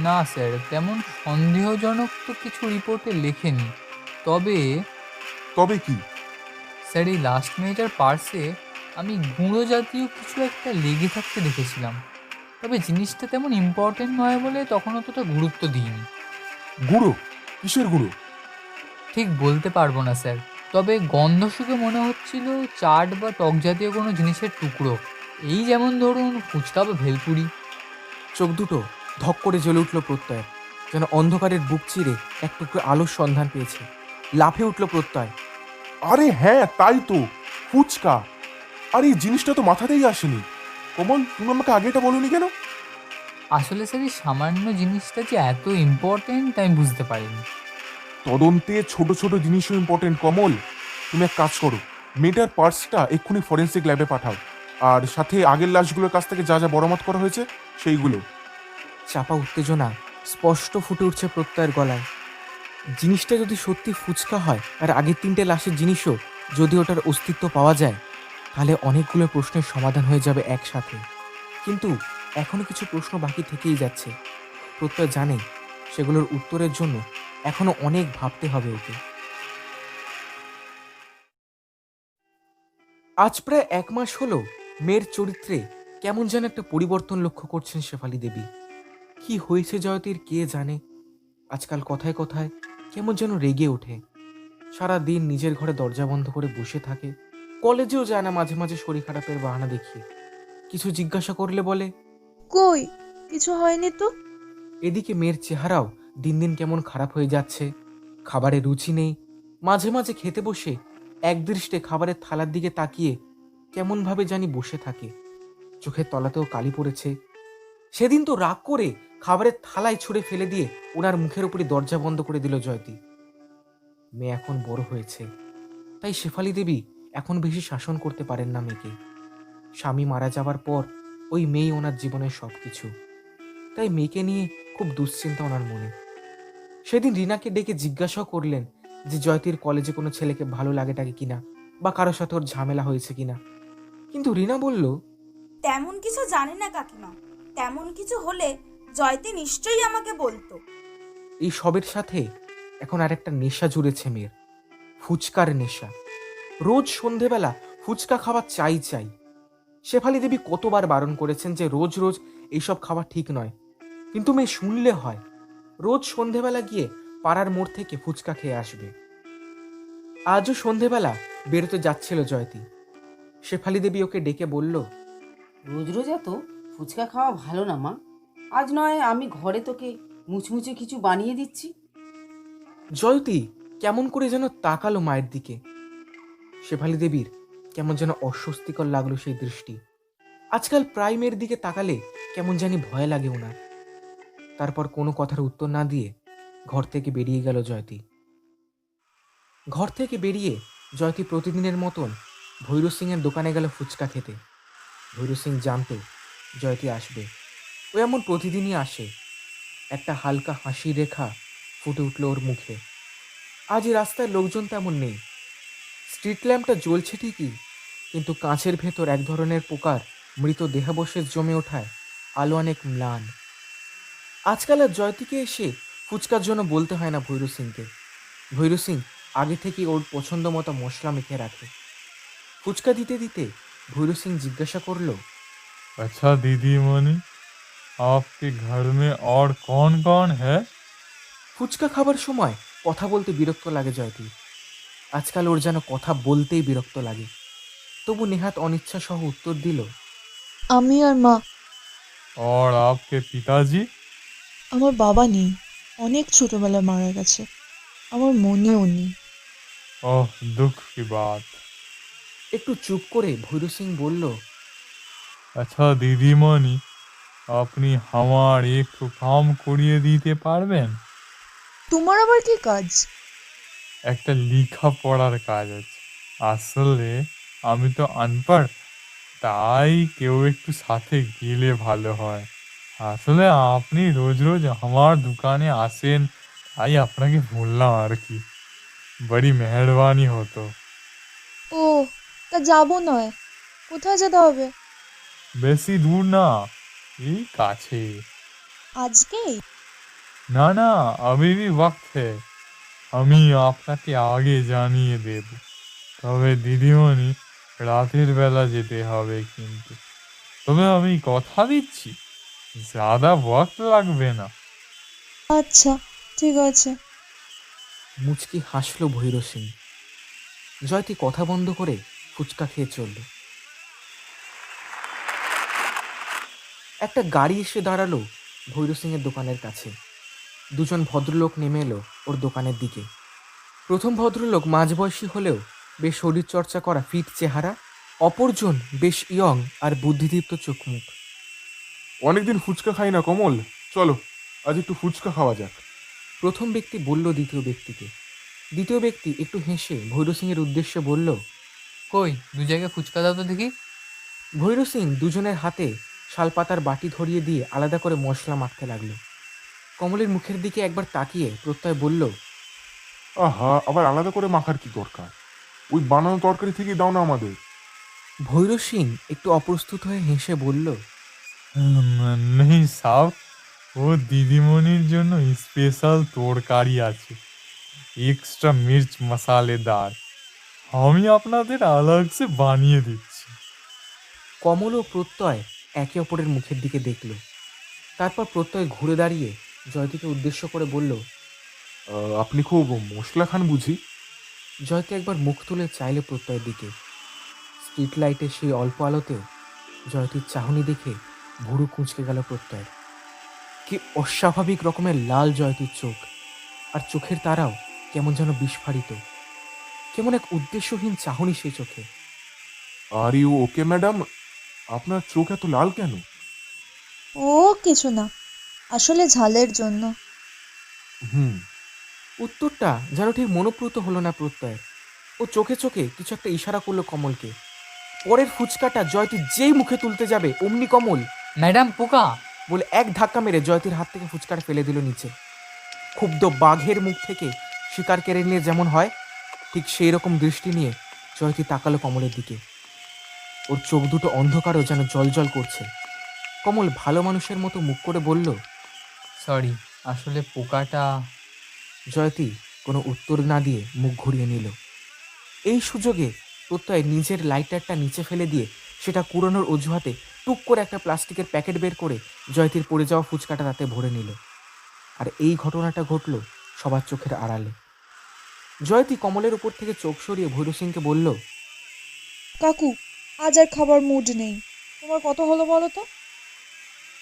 না স্যার, তেমন সন্দেহজনক তো কিছু রিপোর্টে লেখেনি। তবে তবে কি? স্যার, এই লাস্ট মেয়েটার পার্সে আমি গুঁড়ো জাতীয় কিছু একটা লেগে থাকতে দেখেছিলাম। তবে জিনিসটা তেমন ইম্পর্টেন্ট নয় বলে তখন অতটা গুরুত্ব দিইনি। গুঁড়ো? কিসের গুঁড়ো? ঠিক বলতে পারবো না স্যার, তবে গন্ধ শুকে মনে হচ্ছিল চাট বা টক জাতীয় কোনো জিনিসের টুকরো। এই যেমন ধরুন ফুচকা বা ভেলপুরি। চোখ দুটো ধক করে জ্বলে উঠল প্রত্যয়, যেন অন্ধকারের বুক চিরে এক টুকরো আলোর সন্ধান পেয়েছে। লাফে উঠল প্রত্যয়। আরে হ্যাঁ, তাই তো, ফুচকা। আর এই জিনিসটা তো মাথাতেই আসেনি। কমল, তুমি আমাকে আগে এটা বলোনি কেন? আসলে স্যার, এই সামান্য জিনিসটা যে এত ইম্পর্টেন্ট তাই আমি বুঝতে পারিনি। তদন্তে ছোট ছোট জিনিসও ইম্পর্টেন্ট কমল। তুমি এক কাজ করো, মেয়েটার পার্সটা এক্ষুনি ফরেন্সিক ল্যাবে পাঠাও, আর সাথে আগের লাশগুলোর কাছ থেকে যা যা বরামদ করা হয়েছে সেইগুলো। চাপা উত্তেজনা স্পষ্ট ফুটে উঠছে প্রত্যয়ের গলায়। জিনিসটা যদি সত্যি ফুচকা হয় আর আগের তিনটে লাশের জিনিসও যদি ওটার অস্তিত্ব পাওয়া যায়, তাহলে অনেকগুলো প্রশ্নের সমাধান হয়ে যাবে একসাথে। কিন্তু এখনো কিছু প্রশ্ন বাকি থেকেই যাচ্ছে। প্রত্যয় জানে সেগুলোর উত্তরের জন্য এখনো অনেক ভাবতে হবে ওকে। আজ প্রায় 1 মাস হলো মেয়ের চরিত্রে কেমন যেন একটা পরিবর্তন লক্ষ্য করছেন শেফালি দেবী। কি হয়েছে জয়তীর কে জানে। আজকাল কথায় কথায় কেমন যেন রেগে ওঠে। সারা দিন নিজের ঘরে দরজা বন্ধ করে বসে থাকে। কলেজেও যায় না, মাঝে মাঝে শরীর খারাপের বাহানা দেখিয়ে। কিছু জিজ্ঞাসা করলে বলে, কই, কিছু হয়নি তো। এদিকে মেয়ের চেহারাও দিন দিন কেমন খারাপ হয়ে যাচ্ছে। খাবারে রুচি নেই। মাঝে মাঝে খেতে বসে একদৃষ্টে খাবারের থালার দিকে তাকিয়ে কেমনভাবে জানি বসে থাকে। চোখের তলাতেও কালি পড়েছে। সেদিন তো রাগ করে খাবারের থালায় ছুঁড়ে ফেলে দিয়ে ওনার মুখের উপরে দরজা বন্ধ করে দিল জয়তী। মেয়ে এখন বড় হয়েছে, তাই শেফালি দেবী এখন বেশি শাসন করতে পারেন না মেয়েকে। স্বামী মারা যাবার পর ওই মেয়েই ওনার জীবনের সবকিছু। তাই মেয়েকে নিয়ে খুব দুশ্চিন্তা ওনার মনে। সেদিন রিনাকে ডেকে জিজ্ঞাসাও করলেন যে জয়তীর কলেজে কোনো ছেলেকে ভালো লাগেটাকে কিনা, বা কারোর সাথে ওর ঝামেলা হয়েছে কিনা। কিন্তু রিনা বলল, তেমন কিছু জানি না কাকিমা, তেমন কিছু হলে জয়তি নিশ্চয়ই আমাকে বলতো। এই সবের সাথে এখন আর একটা নেশা জুড়েছে মেয়ের, ফুচকার নেশা। রোজ সন্ধেবেলা ফুচকা খাওয়া চাই চাই। শেফালি দেবী কতবার বারণ করেছেন যে রোজ রোজ এইসব খাওয়া ঠিক নয়, কিন্তু মেয়ে শুনলে হয়। রোজ সন্ধেবেলা গিয়ে পাড়ার মোড় থেকে ফুচকা খেয়ে আসবে। আজও সন্ধেবেলা বেরোতে যাচ্ছিল জয়তী। শেফালি দেবী ওকে ডেকে বলল, রোজ রোজ এত ফুচকা খাওয়া ভালো না মা। আজ নয় আমি ঘরে তোকে মুচমুচে কিছু বানিয়ে দিচ্ছি। জয়তী কেমন করে যেন তাকালো মায়ের দিকে। শেফালি দেবীর কেমন যেন অস্বস্তিকর লাগলো সেই দৃষ্টি। আজকাল প্রায় মেয়ের দিকে তাকালে কেমন জানি ভয় লাগে ওনার। তারপর কোনো কথার উত্তর না দিয়ে ঘর থেকে বেরিয়ে গেল জয়তী। ঘর থেকে বেরিয়ে জয়তী প্রতিদিনের মতন ভৈরব সিংয়ের দোকানে গেল ফুচকা খেতে। ভৈরব সিং জানতো জয়তী আসবে। ও এমন প্রতিদিনই আসে। একটা হালকা হাসি রেখা ফুটে উঠল ওর মুখে। আজ এই রাস্তায় লোকজন তেমন নেই। স্ট্রিট ল্যাম্পটা জ্বলছে ঠিকই, কিন্তু কাঁচের ভেতর এক ধরনের পোকার মৃত দেহাবশেষ জমে ওঠায় আলো অনেক ম্লান। আজকাল আর জয়তীকে এসে ফুচকার জন্য বলতে হয় না ভৈরু সিংকে। ভৈরু সিং আগে থেকেই ওর পছন্দ মতো মশলা মেখে রাখে। ফুচকা দিতে দিতে ভৈরু সিং জিজ্ঞাসা করলো, अच्छा दीदीमणि, आपके घर में और कौन कौन है? ফুচকা খাবার সময় কথা বলতে বিরক্ত লাগে জয়তীর। আজকাল ওর যেন কথা বলতেই বিরক্ত লাগে। তবু নেহাত অনিচ্ছা সহ উত্তর দিল, আমি আর মা। और आपके पिताजी? আমার বাবা নেই, অনেক ছোটবেলায় মারা গেছে। আমার মনেও নেই। ओह, दुख की बात। একটু চুপ করে ভৈরু সিং বলল, अच्छा दीदीमणि, আপনি আমার একটু কাম করিয়ে দিতে পারবেন? তোমার আবার কি কাজ? একটা লেখা পড়ার কাজ আছে। আসলে আমি তো আনপড়, তাই কেউ একটু সাথে গেলে ভালো হয়। আসলে আপনি রোজ রোজ আমার দোকানে আসেন, তাই আপনাকে বললাম আর কি। বড়ি মেহরবানি হতো। ও, তা যাবো নয়। কোথায় যেতে হবে? বেশি দূর না, এই কাছে। আজকেই? না না, अभी भी वक्त है। আমি আপনাকে আগে জানিয়ে দেব। তবে দিদিমণি, রাতের বেলা যেতে হবে কিন্তু। তবে আমি কথা দিচ্ছি, ज़्यादा वक्त লাগবে না। আচ্ছা, ঠিক আছে। মুচকি হাসল ভৈরু সিং। জয়তী কথা বন্ধ করে ফুচকা খেয়ে চলল। একটা গাড়ি এসে দাঁড়ালো ভৈরু সিংয়ের দোকানের কাছে। দুজন ভদ্রলোক নেমে এলো ওর দোকানের দিকে। প্রথম ভদ্রলোক মাঝবয়সী হলেও বেশ শরীরচর্চা করা ফিট চেহারা। অপরজন বেশ ইয়ং আর বুদ্ধিদীপ্ত চোখ মুখ। অনেকদিন ফুচকা খাই না কমল, চলো আজ একটু ফুচকা খাওয়া যাক। প্রথম ব্যক্তি বলল দ্বিতীয় ব্যক্তিকে। দ্বিতীয় ব্যক্তি একটু হেসে ভৈরু সিংয়ের উদ্দেশ্যে বলল, কই, দু জায়গায় ফুচকা দাও তো দেখি। ভৈরু সিং দুজনের হাতে শালপাতার বাটি ধরিয়ে দিয়ে আলাদা করে মশলা মাখতে লাগলো। কমলের মুখের দিকে একবার তাকিয়ে প্রত্যয় বলল, আহা, আবার আলাদা করে মাখার কি দরকার? ওই বানানো তরকারি থেকে দাও না আমাদের। ভৈরু সিং একটু অপ্রস্তুত হয়ে হেসে বলল, নেই সাব, ও দিদিমণির জন্য স্পেশাল তরকারি আছে, এক্সট্রা মির্চ মশালেদার। আমি আপনাদের আলাগ সে বানিয়ে দিচ্ছি। কমল ও প্রত্যয় একে অপরের মুখের দিকে দেখল। তারপর প্রত্যয় ঘুরে দাঁড়িয়ে জয়তীকে উদ্দেশ্য করে বলল, আপনি খুব মশলা খান বুঝি? জয়তী একবার মুখ তুলে চাইলে প্রত্যয়ের দিকে। স্ট্রিট লাইটে সেই অল্প আলোতে জয়তীর চাহনি দেখে ভুরু কুঁচকে গেল প্রত্যয়ের। কি অস্বাভাবিক রকমের লাল জয়তীর চোখ, আর চোখের তারাও কেমন যেন বিস্ফারিত। কেমন এক উদ্দেশ্যহীন চাহনি সেই চোখে। Are you okay madam? আপনার চোখ এত লাল কেন? ও কিছু না, আসলে ঝালের জন্য। হুম। উত্তরটা যেন ঠিক মনোপ্রুত হলো না প্রত্যয়ের। ও চোখে চোখে কিছু একটা ইশারা করলো কমলকে। পরের ফুচকাটা জয়তী যেই মুখে তুলতে যাবে অমনি কমল ম্যাডাম পোকা। বলে এক ধাক্কা মেরে জয়তীর হাত থেকে ফুচকাটা ফেলে দিল নিচে। ক্ষুব্ধ বাঘের মুখ থেকে শিকার কেড়ে নিয়ে যেমন হয়, ঠিক সেই রকম দৃষ্টি নিয়ে জয়তী তাকালো কমলের দিকে। ওর চোখ দুটো অন্ধকারও যেন জলজল করছে। কমল ভালো মানুষের মতো মুখ করে বলল, সরি, আসলে পোকাটা। জয়তী কোনো উত্তর না দিয়ে মুখ ঘুরিয়ে নিল। এই সুযোগে প্রত্যয় নিজের লাইটারটা নিচে ফেলে দিয়ে সেটা কুড়োনোর অজুহাতে টুক করে একটা প্লাস্টিকের প্যাকেট বের করে জয়তীর পড়ে যাওয়া ফুচকাটা তাতে ভরে নিল। আর এই ঘটনাটা ঘটল সবার চোখের আড়ালে। জয়তী কমলের উপর থেকে চোখ সরিয়ে ভৈরু সিংকে বলল, কাকু, আজ আর খাবার মুড নেই। তোমার কত হলো বলো তো?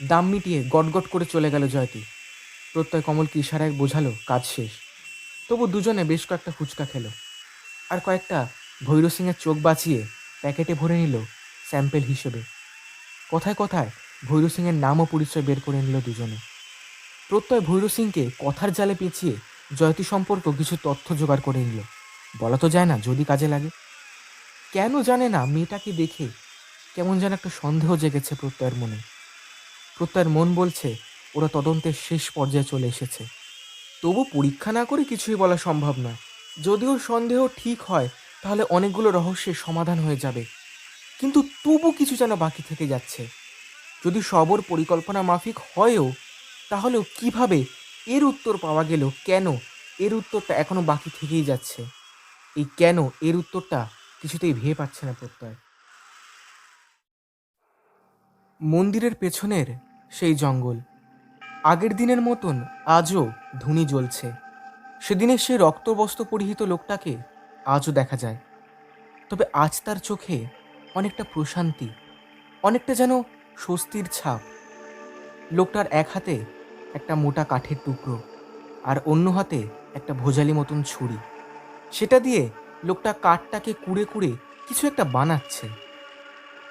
দাম মিটিয়ে গটগট করে চলে গেল জয়তী। প্রত্যয় কমলকে ইশারায় বোঝালো কাজ শেষ। তবু দুজনে বেশ কয়েকটা ফুচকা খেলো, আর কয়েকটা ভৈরু সিংয়ের চোখ বাঁচিয়ে প্যাকেটে ভরে নিল স্যাম্পেল হিসেবে। কথায় কথায় ভৈরু সিংয়ের নাম ও পরিচয় বের করে নিল দুজনে। প্রত্যয় ভৈরু সিংকে কথার জালে পেঁচিয়ে জয়তী সম্পর্ক কিছু তথ্য জোগাড় করে নিল। বলা তো যায় না, যদি কাজে লাগে। কেন জানে না মেয়েটাকে দেখে কেমন যেন একটা সন্দেহ জেগেছে প্রত্যয়ের মনে। প্রত্যয়ের মন বলছে ওরা তদন্তের শেষ পর্যায়ে চলে এসেছে। তবু পরীক্ষা না করে কিছুই বলা সম্ভব নয়। যদিও সন্দেহ ঠিক হয় তাহলে অনেকগুলো রহস্যের সমাধান হয়ে যাবে, কিন্তু তবু কিছু যেন বাকি থেকে যাচ্ছে। যদি সবর পরিকল্পনা মাফিক হয়ও, তাহলেও কিভাবে এর উত্তর পাওয়া গেল, কেন এর উত্তরটা এখনো বাকি থেকেই যাচ্ছে। এই কেন এর উত্তরটা কিছুতেই ভেবে পাচ্ছে না প্রত্যয়। মন্দিরের পেছনের সেই জঙ্গল আগের দিনের মতন আজও ধুনি জ্বলছে। সেদিনের সেই রক্তবস্ত্র পরিহিত লোকটাকে আজও দেখা যায়, তবে আজ তার চোখে অনেকটা প্রশান্তি, অনেকটা যেন স্বস্তির ছাপ। লোকটার এক হাতে একটা মোটা কাঠের টুকরো আর অন্য হাতে একটা ভোজালি মতন ছুরি। সেটা দিয়ে লোকটা কাঠটাকে কুড়ে কুড়ে কিছু একটা বানাচ্ছে।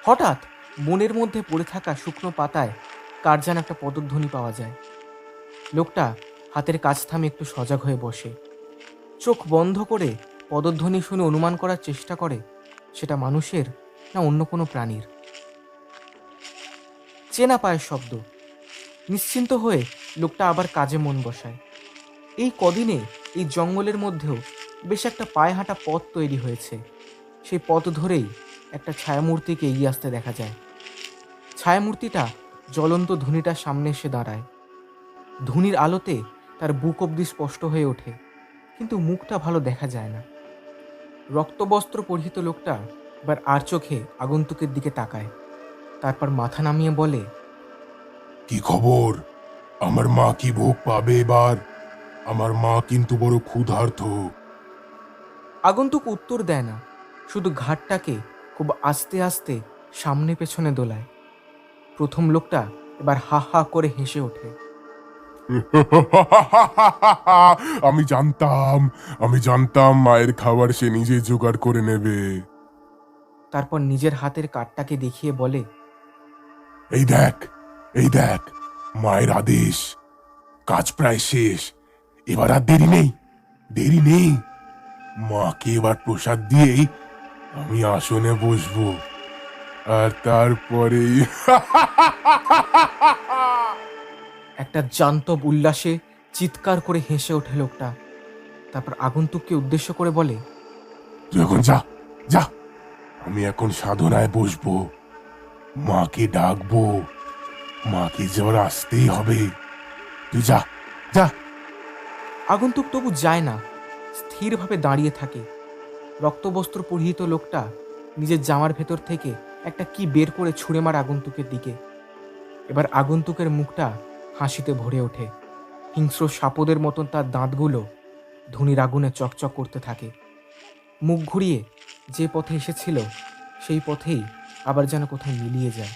হঠাৎ বনের মধ্যে পড়ে থাকা শুকনো পাতায় কার যেন একটা পদধ্বনি পাওয়া যায়। লোকটা হাতের কাজ থামে একটু সজাগ হয়ে বসে, চোখ বন্ধ করে পদধ্বনি শুনে অনুমান করার চেষ্টা করে সেটা মানুষের না অন্য কোনো প্রাণীর। চেনা পায়ের শব্দ। নিশ্চিন্ত হয়ে লোকটা আবার কাজে মন বসায়। এই কদিনে এই জঙ্গলের মধ্যেও বেশ একটা পায়ে হাঁটা পথ তৈরি হয়েছে। সেই পথ ধরেই একটা ছায়ামূর্তিকে এগিয়ে আসতে দেখা যায়। ছায়ামূর্তিটা জ্বলন্ত ধুনিটার সামনে এসে দাঁড়ায়। ধুনির আলোতে তার বুক অব্দি স্পষ্ট হয়ে ওঠে, কিন্তু মুখটা ভালো দেখা যায় না। রক্তবস্ত্র পরিহিত লোকটা এবার আর চোখে আগন্তুকের দিকে তাকায়, তারপর মাথা নামিয়ে বলে, কি খবর? আমার মা কি ভোগ পাবে এবার? আমার মা কিন্তু বড় ক্ষুধার্ত। আগন্তুক উত্তর দেয় না, শুধু ঘাটটাকে খুব আস্তে আস্তে সামনে পেছনে দোলায়। প্রথম লোকটা এবার হা হা করে হেসে ওঠে। আমি জানতাম মায়ের খাবার সে নিজে জোগাড় করে নেবে। তারপর নিজের হাতের কাঠটাকে দেখিয়ে বলে, এই দেখ, এই দেখ, মায়ের আদেশ। কাজ প্রায় শেষ, এবার আর দেরি নেই, দেরি নেই। মাকে এবার প্রসাদ দিয়েই আমি আসনে বসবো, আর তারপরেই একটা জান্তব উল্লাসে চিৎকার করে হেসে ওঠে লোকটা। তারপর আগন্তুককে উদ্দেশ্য করে বলে, তুই এখন যা, যা, আমি এখন সাধনায় বসবো, মাকে ডাকবো, মাকে যাওয়ার আসতেই হবে। তুই যা, যা। আগন্তুক তবু যায় না, স্থিরভাবে দাঁড়িয়ে থাকে। রক্তবস্ত্র পরিহিত লোকটা নিজের জামার ভেতর থেকে একটা কি বের করে ছুঁড়ে মার আগন্তুকের দিকে। এবার আগন্তুকের মুখটা হাসিতে ভরে ওঠে। হিংস্র সাপদের মতন তার দাঁতগুলো ধুনির আগুনে চকচক করতে থাকে। মুখ ঘুরিয়ে যে পথে এসেছিল সেই পথেই আবার যেন কোথায় মিলিয়ে যায়।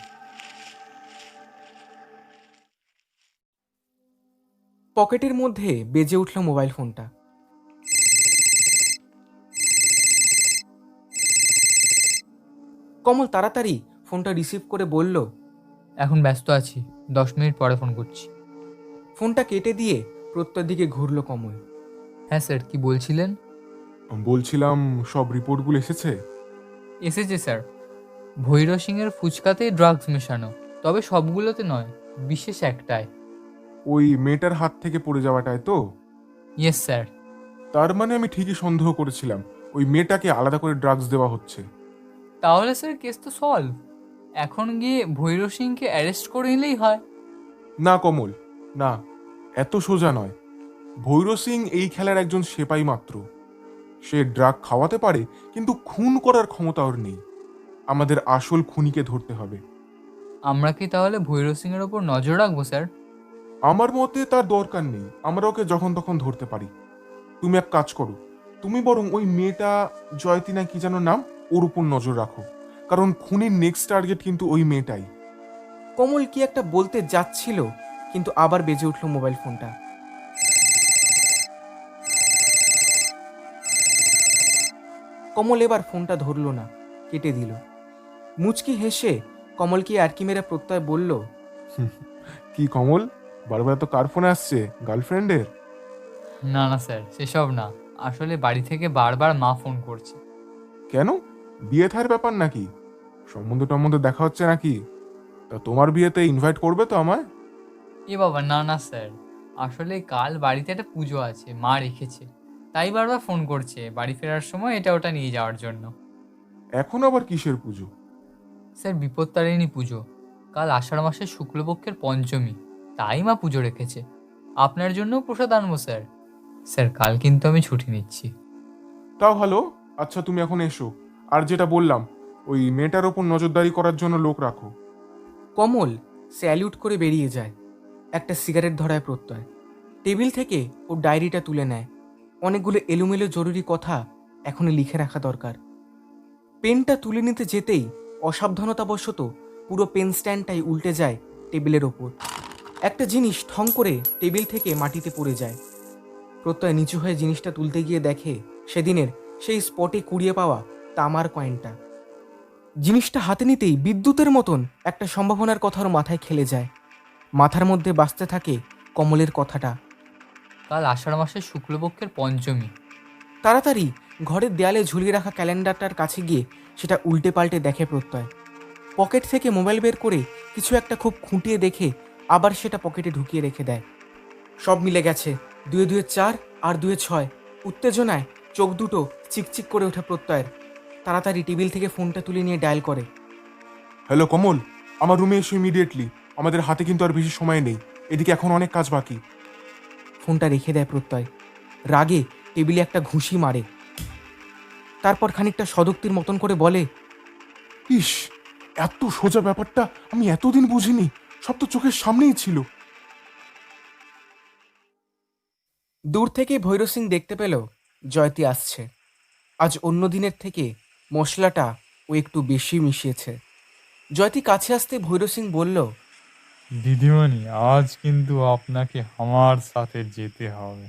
পকেটের মধ্যে বেজে উঠল মোবাইল ফোনটা। কমল তাড়াতাড়ি ফোনটা রিসিভ করে বলল, এখন ব্যস্ত আছি, 10 মিনিট পরে ফোন করছি। ফোনটা কেটে দিয়ে প্রত্যয়ের দিকে ঘুরল কমল। হ্যাঁ স্যার, কি বলছিলেন? বলছিলাম, সব রিপোর্টগুলো এসেছে? এসেছে স্যার। ভৈরব সিংয়ের ফুচকাতে ড্রাগস মেশানো, তবে সবগুলোতে নয়, বিশেষ একটায়। ওই মেয়েটার হাত থেকে পড়ে যাওয়াটায় তো? Yes sir. তার মানে আমি ঠিকই সন্দেহ করেছিলাম ওই মেয়েটাকে আলাদা করে ড্রাগস দেওয়া হচ্ছে। তাহলে স্যার কেস তো সলভ। এখন গিয়ে ভৈরব সিংকে অ্যারেস্ট করে নিলেই হয়। না কমল, না, এত সোজা নয়। ভৈরব সিং এই খেলার একজন সেপাই মাত্র। সে ড্রাগ খাওয়াতে পারে, কিন্তু খুন করার ক্ষমতা ওর নেই। আমাদের আসল খুনিকে ধরতে হবে। আমরা কি তাহলে ভৈরব সিংয়ের ওপর নজর রাখবো স্যার? আমার মতে তার দরকার নেই, আমরা ওকে যখন তখন ধরতে পারি। তুমি এক কাজ করো, তুমি বরং ওই মেয়েটা জয়তী না কি যেন নাম, ওর উপর নজর রাখো, কারণ খুনির নেক্সট টার্গেট কিন্তু ওই মেয়েটাই। কমল কি একটা বলতে যাচ্ছিল, কিন্তু আবার বেজে উঠল মোবাইল ফোনটা। কমল এবার ফোনটা ধরল না, কেটে দিল। মুচকি হেসে কমলকে আরকি মেরে প্রত্যয় বলল, কি কমল, বারবার তো কার ফোনে আসছে? গার্লফ্রেন্ডের? না না স্যার, সেসব না। আসলে বাড়ি থেকে বারবার মা ফোন করছে। কেন, বিয়ে থার ব্যাপার নাকি? সম্বন্ধ টম্বন্ধ দেখা হচ্ছে নাকি? তা তোমার বিয়েতে ইনভাইট করবে তো আমায়? এ বাবা, না না স্যার, আসলে কাল বাড়িতে একটা পুজো আছে, মা রেখেছে, তাই বারবার ফোন করছে বাড়ি ফেরার সময় এটা ওটা নিয়ে যাওয়ার জন্য। এখন আবার কিসের পুজো? স্যার, বিপত্তারিণী পুজো, কাল আষাঢ় মাসের শুক্লপক্ষের পঞ্চমী, তাই মা পুজো রেখেছে। আপনার জন্যও প্রসাদ আনবো স্যার। স্যার, কাল কিন্তু আমি ছুটি নিচ্ছি। তাও ভালো। আচ্ছা তুমি এখন এসো, আর যেটা বললাম ওই মেয়েটার ওপর নজরদারি করার জন্য লোক রাখো। কমল স্যালিউট করে বেরিয়ে যায়। একটা সিগারেট ধরায় প্রত্যয়। টেবিল থেকে ও ডায়েরিটা তুলে নেয়। অনেকগুলো এলোমেলো জরুরি কথা এখনো লিখে রাখা দরকার। পেনটা তুলে নিতে যেতেই অসাবধানতাবশত পুরো পেন স্ট্যান্ডটাই উল্টে যায় টেবিলের ওপর। একটা জিনিস ঠং করে টেবিল থেকে মাটিতে পড়ে যায়। প্রত্যয় নিচু হয়ে জিনিসটা তুলতে গিয়ে দেখে সেদিনের সেই স্পটে কুড়িয়ে পাওয়া তামার কয়েনটা। জিনিসটা হাতে নিতেই বিদ্যুতের মতন একটা সম্ভাবনার কথা ওর মাথায় খেলে যায়। মাথার মধ্যে বাজতে থাকে কমলের কথাটা। কাল আষাঢ় মাসের শুক্লপক্ষের পঞ্চমী। তাড়াতাড়ি ঘরের দেয়ালে ঝুলিয়ে রাখা ক্যালেন্ডারটার কাছে গিয়ে সেটা উল্টে পাল্টে দেখে প্রত্যয়। পকেট থেকে মোবাইল বের করে কিছু একটা খুব খুঁটিয়ে দেখে আবার সেটা পকেটে ঢুকিয়ে রেখে দেয়। সব মিলে গেছে, 2 2 4 আর 2 6। উত্তেজনায় চোখ দুটো চিকচিক করে ওঠে প্রত্যয়ের। তাড়াতাড়ি টেবিল থেকে ফোনটা তুলে নিয়ে ডায়াল করে। হ্যালো কমল, আমার রুমে এসো ইমিডিয়েটলি। আমাদের হাতে কিন্তু আর বেশি সময় নেই, এদিকে এখন অনেক কাজ বাকি। ফোনটা রেখে দেয় প্রত্যয়। রাগে টেবিলে একটা ঘুষি মারে। তারপর খানিকটা সদুক্তির মতন করে বলে, ইস, এত সোজা ব্যাপারটা আমি এতদিন বুঝিনি। সব তো চোখের সামনেই ছিল। দূর থেকে ভৈরব সিং দেখতে পেল জয়তী আসছে। আজ অন্য দিনের থেকে মশলাটা ও একটু বেশি মিশিয়েছে। জয়তী কাছে আসতে ভৈরব সিং বলল, দিদিমণি, আজ কিন্তু আপনাকে আমার সাথে যেতে হবে।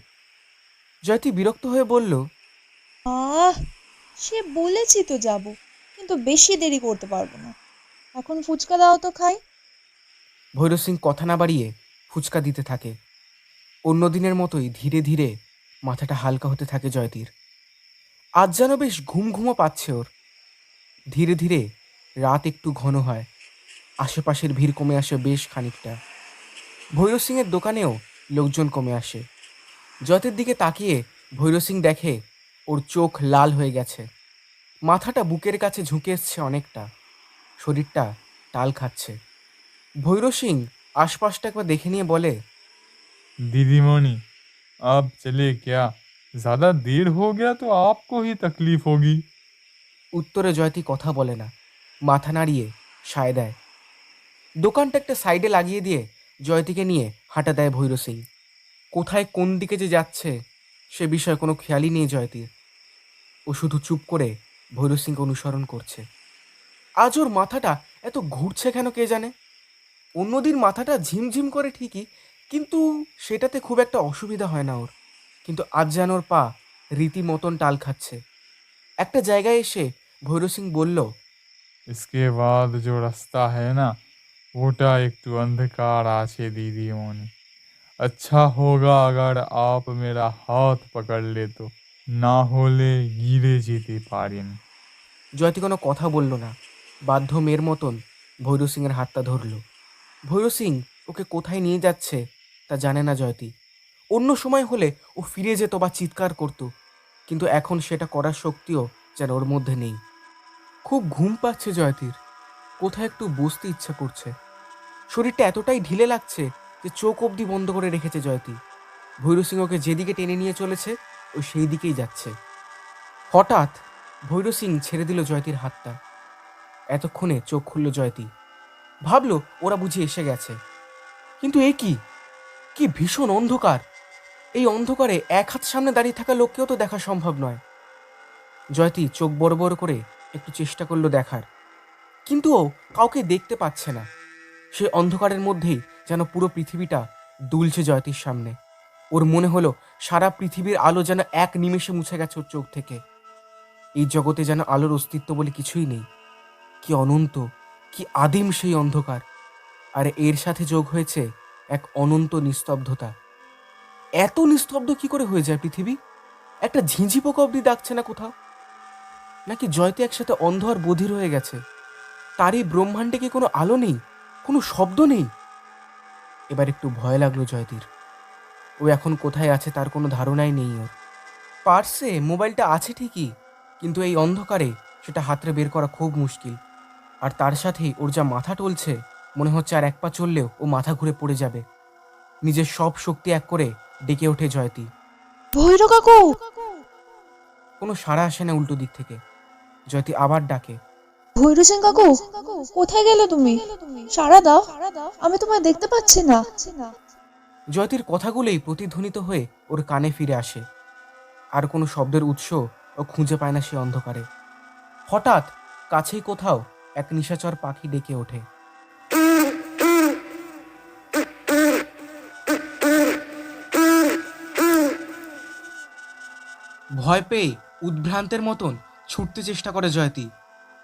জয়তী বিরক্ত হয়ে বলল, আহ, সে বলেছি তো যাব, কিন্তু বেশি দেরি করতে পারবো না। এখন ফুচকা দাও তো খাই। ভৈরব সিং কথা না বাড়িয়ে ফুচকা দিতে থাকে। অন্য দিনের মতোই ধীরে ধীরে মাথাটা হালকা হতে থাকে জয়তীর। আজ যেন বেশ ঘুম ঘুমো পাচ্ছে ওর। ধীরে ধীরে রাত একটু ঘন হয়। আশেপাশের ভিড় কমে আসে বেশ খানিকটা। ভৈরব সিংয়ের দোকানেও লোকজন কমে আসে। জয়তীর দিকে তাকিয়ে ভৈরব সিং দেখে ওর চোখ লাল হয়ে গেছে। মাথাটা বুকের কাছে ঝুঁকে এসছে অনেকটা। শরীরটা টাল খাচ্ছে। ভৈরব সিং আশপাশটা একবার দেখে নিয়ে বলে, दीदीमणि, अब चले क्या? ज्यादा देर हो गया तो आपको ही तकलीफ होगी। উত্তরে জয়তী কথা বলে না, মাথা নাড়িয়ে সায় দেয়। দোকানটা একটা সাইডে লাগিয়ে দিয়ে জয়তীকে নিয়ে হাঁটা দেয় ভৈরব সিং। কোথায় কোন দিকে যে যাচ্ছে সে বিষয়ে কোনো খেয়ালই নেই জয়তীর। ও শুধু চুপ করে ভৈরব সিংকে অনুসরণ করছে। আজ ওর মাথাটা এত ঘুরছে কেন কে জানে। অন্যদিন মাথাটা ঝিমঝিম করে ঠিকই, কিন্তু সেটাতে খুব একটা অসুবিধা হয় না ওর। কিন্তু আজ যেন ওর পা রীতিমতন টাল খাচ্ছে। একটা জায়গায় এসে ভৈরব সিং বলল, इसके बाद जो रास्ता है ना, ওটা একটু अंधकार আছে दीदीमणि। अच्छा होगा अगर आप मेरा हाथ पकड़ ले तो, না হলে গিরে যেতে পারেন। জয়তী কোনো কথা বলল না। বাধ্য মেয়ের মতন ভৈরব সিংয়ের হাতটা ধরল। ভৈরব সিং ওকে কোথায় নিয়ে যাচ্ছে তা জানে না জয়তী। অন্য সময় হলে ও ফিরে যেত বা চিৎকার করত, কিন্তু এখন সেটা করার শক্তিও যেন ওর মধ্যে নেই। খুব ঘুম পাচ্ছে জয়তীর। কোথায় একটু বসতে ইচ্ছা করছে। শরীরটা এতটাই ঢিলে লাগছে যে চোখ অবধি বন্ধ করে রেখেছে জয়তী। ভৈরব সিং ওকে যেদিকে টেনে নিয়ে চলেছে ও সেই দিকেই যাচ্ছে। হঠাৎ ভৈরব সিং ছেড়ে দিল জয়তীর হাতটা। এতক্ষণে চোখ খুলল জয়তী। ভাবল ওরা বুঝি এসে গেছে। কিন্তু এ কি, কি ভীষণ অন্ধকার! এই অন্ধকারে এক হাত সামনে দাঁড়িয়ে থাকা লোককেও তো দেখা সম্ভব নয়। জয়তী চোখ বড় বড় করে একটু চেষ্টা করলো দেখার, কিন্তু ও কাউকে দেখতে পাচ্ছে না। সে অন্ধকারের মধ্যেই যেন পুরো পৃথিবীটা দুলছে জয়তীর সামনে। ওর মনে হলো সারা পৃথিবীর আলো যেন এক নিমেষে মুছে গেছে ওর চোখ থেকে। এই জগতে যেন আলোর অস্তিত্ব বলে কিছুই নেই। কি অনন্ত, কি আদিম সেই অন্ধকার! আর এর সাথে যোগ হয়েছে এক অনন্ত নিস্তব্ধতা। এত নিস্তব্ধ কি করে হয়ে যায় পৃথিবী? একটা ঝিঁঝি পোকা অব্দি ডাকছে না কোথাও। নাকি জয়তী একসাথে অন্ধ আর বধির হয়ে গেছে? তারই ব্রহ্মাণ্ডে কি কোনো আলো নেই, কোনো শব্দ নেই। এবার একটু ভয় লাগলো জয়তীর। ও এখন কোথায় আছে তার কোনো ধারণাই নেই ওর। পার্সে মোবাইলটা আছে ঠিকই, কিন্তু এই অন্ধকারে সেটা হাতড়ে বের করা খুব মুশকিল। আর তার সাথেই ওর যা মাথা টলছে, মনে হচ্ছে আর এক পা চললেও ও মাথা ঘুরে পড়ে যাবে। নিজের সব শক্তি এক করে ডেকে ওঠে জয়তী। ভৈর কাকু! কোনো সাড়া আসে না উল্টো দিক থেকে। জয়তী আবার ডাকে। ভৈর সিং কাকু, কোথায় গেলে তুমি? সাড়া দাও, আমি তোমায় দেখতে পাচ্ছি না। জয়তীর কথাগুলোই প্রতিধ্বনিত হয়ে ওর কানে ফিরে আসে। আর কোনো শব্দের উৎস ও খুঁজে পায় না সে অন্ধকারে। হঠাৎ কাছেই কোথাও এক নিশাচর পাখি ডেকে ওঠে। ভয় পেয়ে উদ্ভ্রান্তের মতন ছুটতে চেষ্টা করে জয়তী,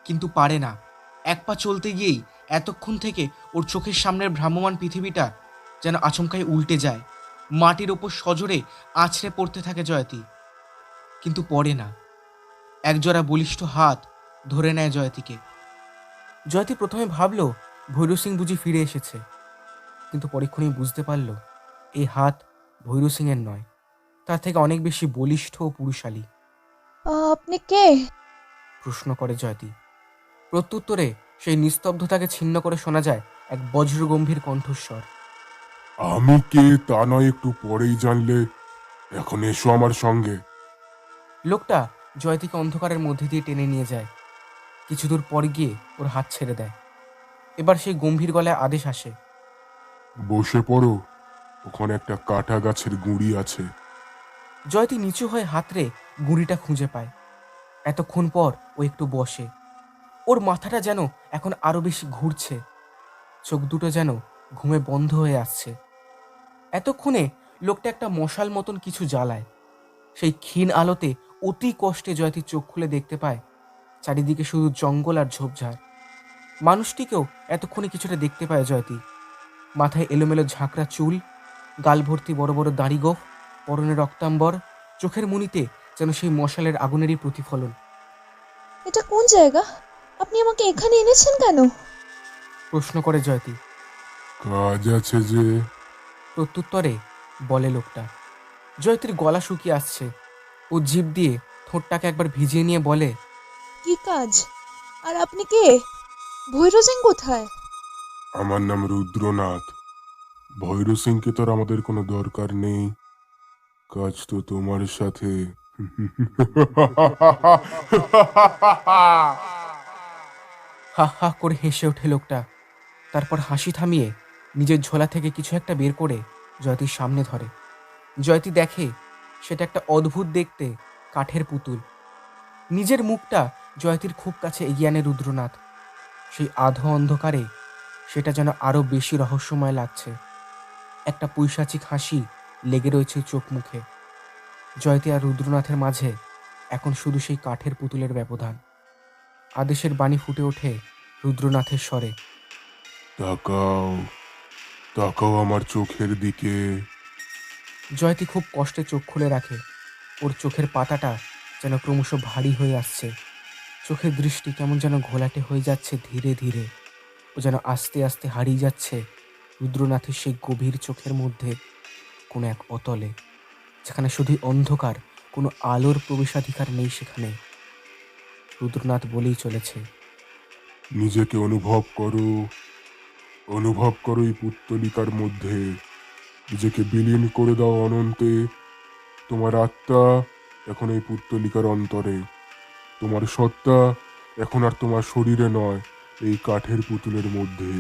কিন্তু পারে না। এক পা চলতে গিয়েই এতক্ষণ থেকে ওর চোখের সামনের ভ্রাম্যমান পৃথিবীটা যেন আচমকাই উল্টে যায়। মাটির ওপর সজোরে আছড়ে পড়তে থাকে জয়তী, কিন্তু পড়ে না। একজোড়া বলিষ্ঠ হাত ধরে নেয় জয়তীকে। জয়তী প্রথমে ভাবল ভৈরব সিং বুঝি ফিরে এসেছে, কিন্তু পরীক্ষণেই বুঝতে পারল এই হাত ভৈরব সিংয়ের নয়, তার থেকে অনেক বেশি বলিষ্ঠ ও পুরুষালী। আপনি কে? প্রশ্ন করে জয়তী। প্রত্যুত্তরে সেই নিস্তব্ধতাকে ছিন্ন করে শোনা যায় এক বজ্রগম্ভীর কণ্ঠস্বর। আমি কে তা নয় একটু পরেই জানলে, এখন এসো আমার সঙ্গে। লোকটা জয়তীকে অন্ধকারের মধ্যে দিয়ে টেনে নিয়ে যায়। কিছু দূর পর গিয়ে ওর হাত ছেড়ে দেয়। এবার সেই গম্ভীর গলায় আদেশ আসে। বসে পড়ো, ওখানে একটা কাটা গাছের গুঁড়ি আছে। জয়তী নিচু হয়ে হাতড়ে গুঁড়িটা খুঁজে পায়। এতক্ষণ পর ও একটু বসে। ওর মাথাটা যেন এখন আরো বেশি ঘুরছে, চোখ দুটো যেন ঘুমে বন্ধ হয়ে আসছে। এতক্ষণে লোকটা একটা মশাল মতন কিছু জ্বালায়। সেই ক্ষীণ আলোতে অতি কষ্টে জয়তী চোখ খুলে দেখতে পায় চারিদিকে শুধু জঙ্গল আর ঝোপঝাড়। মানুষটিকেও এতক্ষণে কিছুটা দেখতে পায় জয়তী। মাথায় এলোমেলো ঝাঁকড়া চুল, গাল ভর্তি বড় বড় দাড়ি গোঁফ, পরনে রক্তাম্বর, চোখের মণিতে যেন সেই মশালের আগুনেরই প্রতিফলন। এটা কোন জায়গা? আপনি আমাকে এখানে এনেছেন কেন? প্রশ্ন করে জয়তী। কাজ আছে যে। প্রত্যুত্তরে বলে লোকটা। জয়তীর গলা শুকিয়ে আসছে। ও জিভ দিয়ে ঠোঁটটাকে একবার ভিজিয়ে নিয়ে বলে, কি কাজ? আর আপনি কে? ভৈর সিং কোথায়? আমার নাম রুদ্রনাথ। ভৈর সিংকে তো আর আমাদের কোনো দরকার নেই, কাজ তো তোমার সাথে। হা হা করে হেসে ওঠে লোকটা। তারপর হাসি থামিয়ে নিজের ঝোলা থেকে কিছু একটা বের করে জয়তীর সামনে ধরে। জয়তী দেখে সেটা একটা অদ্ভুত দেখতে কাঠের পুতুল। নিজের মুখটা জয়তীর খুব কাছে এগিয়ে আনে রুদ্রনাথ। সেই আধো অন্ধকারে সেটা যেন আরো বেশি রহস্যময় লাগছে। একটা পৈশাচিক হাসি লেগে রয়েছে চোখ মুখে। জয়তী আর রুদ্রনাথের মাঝে এখন শুধু সেই কাঠের পুতুলের ব্যবধান। আদেশের বাণী ফুটে ওঠে রুদ্রনাথের স্বরে। তাকাও, তাকাও আমার চোখের দিকে। জয়তী খুব কষ্টে চোখ খুলে রাখে। ওর চোখের পাতাটা যেন ক্রমশ ভারী হয়ে আসছে। চোখের দৃষ্টি কেমন যেন ঘোলাটে হয়ে যাচ্ছে ধীরে ধীরে। ও যেন আস্তে আস্তে হারিয়ে যাচ্ছে রুদ্রনাথের সেই গভীর চোখের মধ্যে কোনো এক অতলে, যেখানে শুধু অন্ধকার, কোনো আলোর প্রবেশাধিকার নেই সেখানে। রুদ্রনাথ বলেই চলেছে, নিজেকে অনুভব করো, অনুভব করো এই পুত্তলিকার মধ্যে। নিজেকে বিলীন করে দাও অনন্তে। তোমার আত্মা এখন এই পুত্তলিকার অন্তরে। তোমার সত্তা এখন আর তোমার শরীরে নয়, এই কাঠের পুতুলের মধ্যে।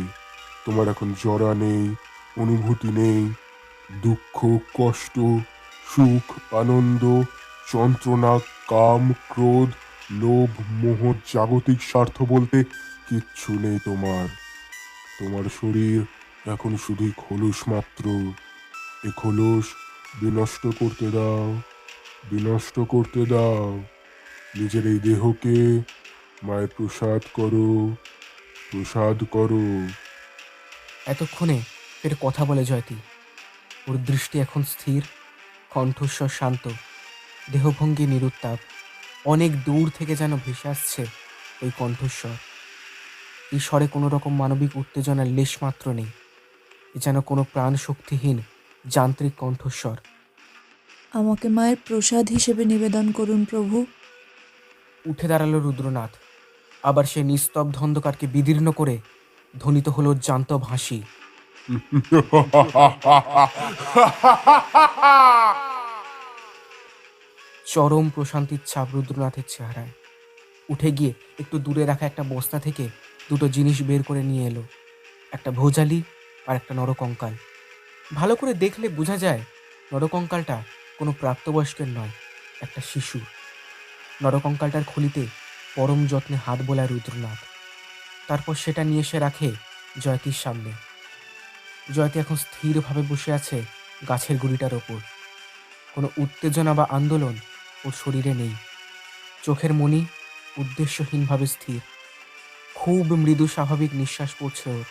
তোমার এখন জরা নেই, অনুভূতি নেই, দুঃখ, কষ্ট, সুখ, আনন্দ, যন্ত্রণা, কাম, ক্রোধ, লোভ, মোহ, জাগতিক স্বার্থ বলতে কিচ্ছু নেই তোমার। তোমার শরীর এখন শুধুই খোলস মাত্র। এ খোলস বিনষ্ট করতে দাও, বিনষ্ট করতে দাও। নিজের এই দেহকে মায়ের প্রসাদ করো, প্রসাদ করো। এতক্ষণে ফের কথা বলে জয়তী। ওর দৃষ্টি এখন স্থির, কণ্ঠস্বর শান্ত, দেহভঙ্গি নিরুত্তাপ। অনেক দূর থেকে যেন ভেসে আসছে ওই কণ্ঠস্বর। এই স্বরে কোনো রকম মানবিক উত্তেজনার লেশমাত্র নেই। এ যেন কোনো প্রাণ শক্তিহীন যান্ত্রিক কণ্ঠস্বর। আমাকে মায়ের প্রসাদ হিসেবে নিবেদন করুন প্রভু। উঠে দাঁড়ালো রুদ্রনাথ। আবার সে নিস্তব্ধ অন্ধকারকে বিদীর্ণ করে ধ্বনিত হলো জান্তব হাসি। চরম প্রশান্তির ছাপ রুদ্রনাথের চেহারায়। উঠে গিয়ে একটু দূরে রাখা একটা বস্তা থেকে দুটো জিনিস বের করে নিয়ে এলো, একটা ভোজালি আর একটা নরকঙ্কাল। ভালো করে দেখলে বোঝা যায় নরকঙ্কালটা কোনো প্রাপ্তবয়স্কের নয়, একটা শিশু। নরকঙ্কালটার খুলিতে পরম যত্নে হাত বোলায় রুদ্রনাথ। তারপর সেটা নিয়ে এসে রাখে জয়তীর সামনে। জয়তী এখন স্থিরভাবে বসে আছে গাছের গুড়িটার ওপর। কোনো উত্তেজনা বা আন্দোলন ওর শরীরে নেই। চোখের মনি উদ্দেশ্যহীনভাবে স্থির। খুব মৃদু স্বাভাবিক নিঃশ্বাস পড়ছে ওর।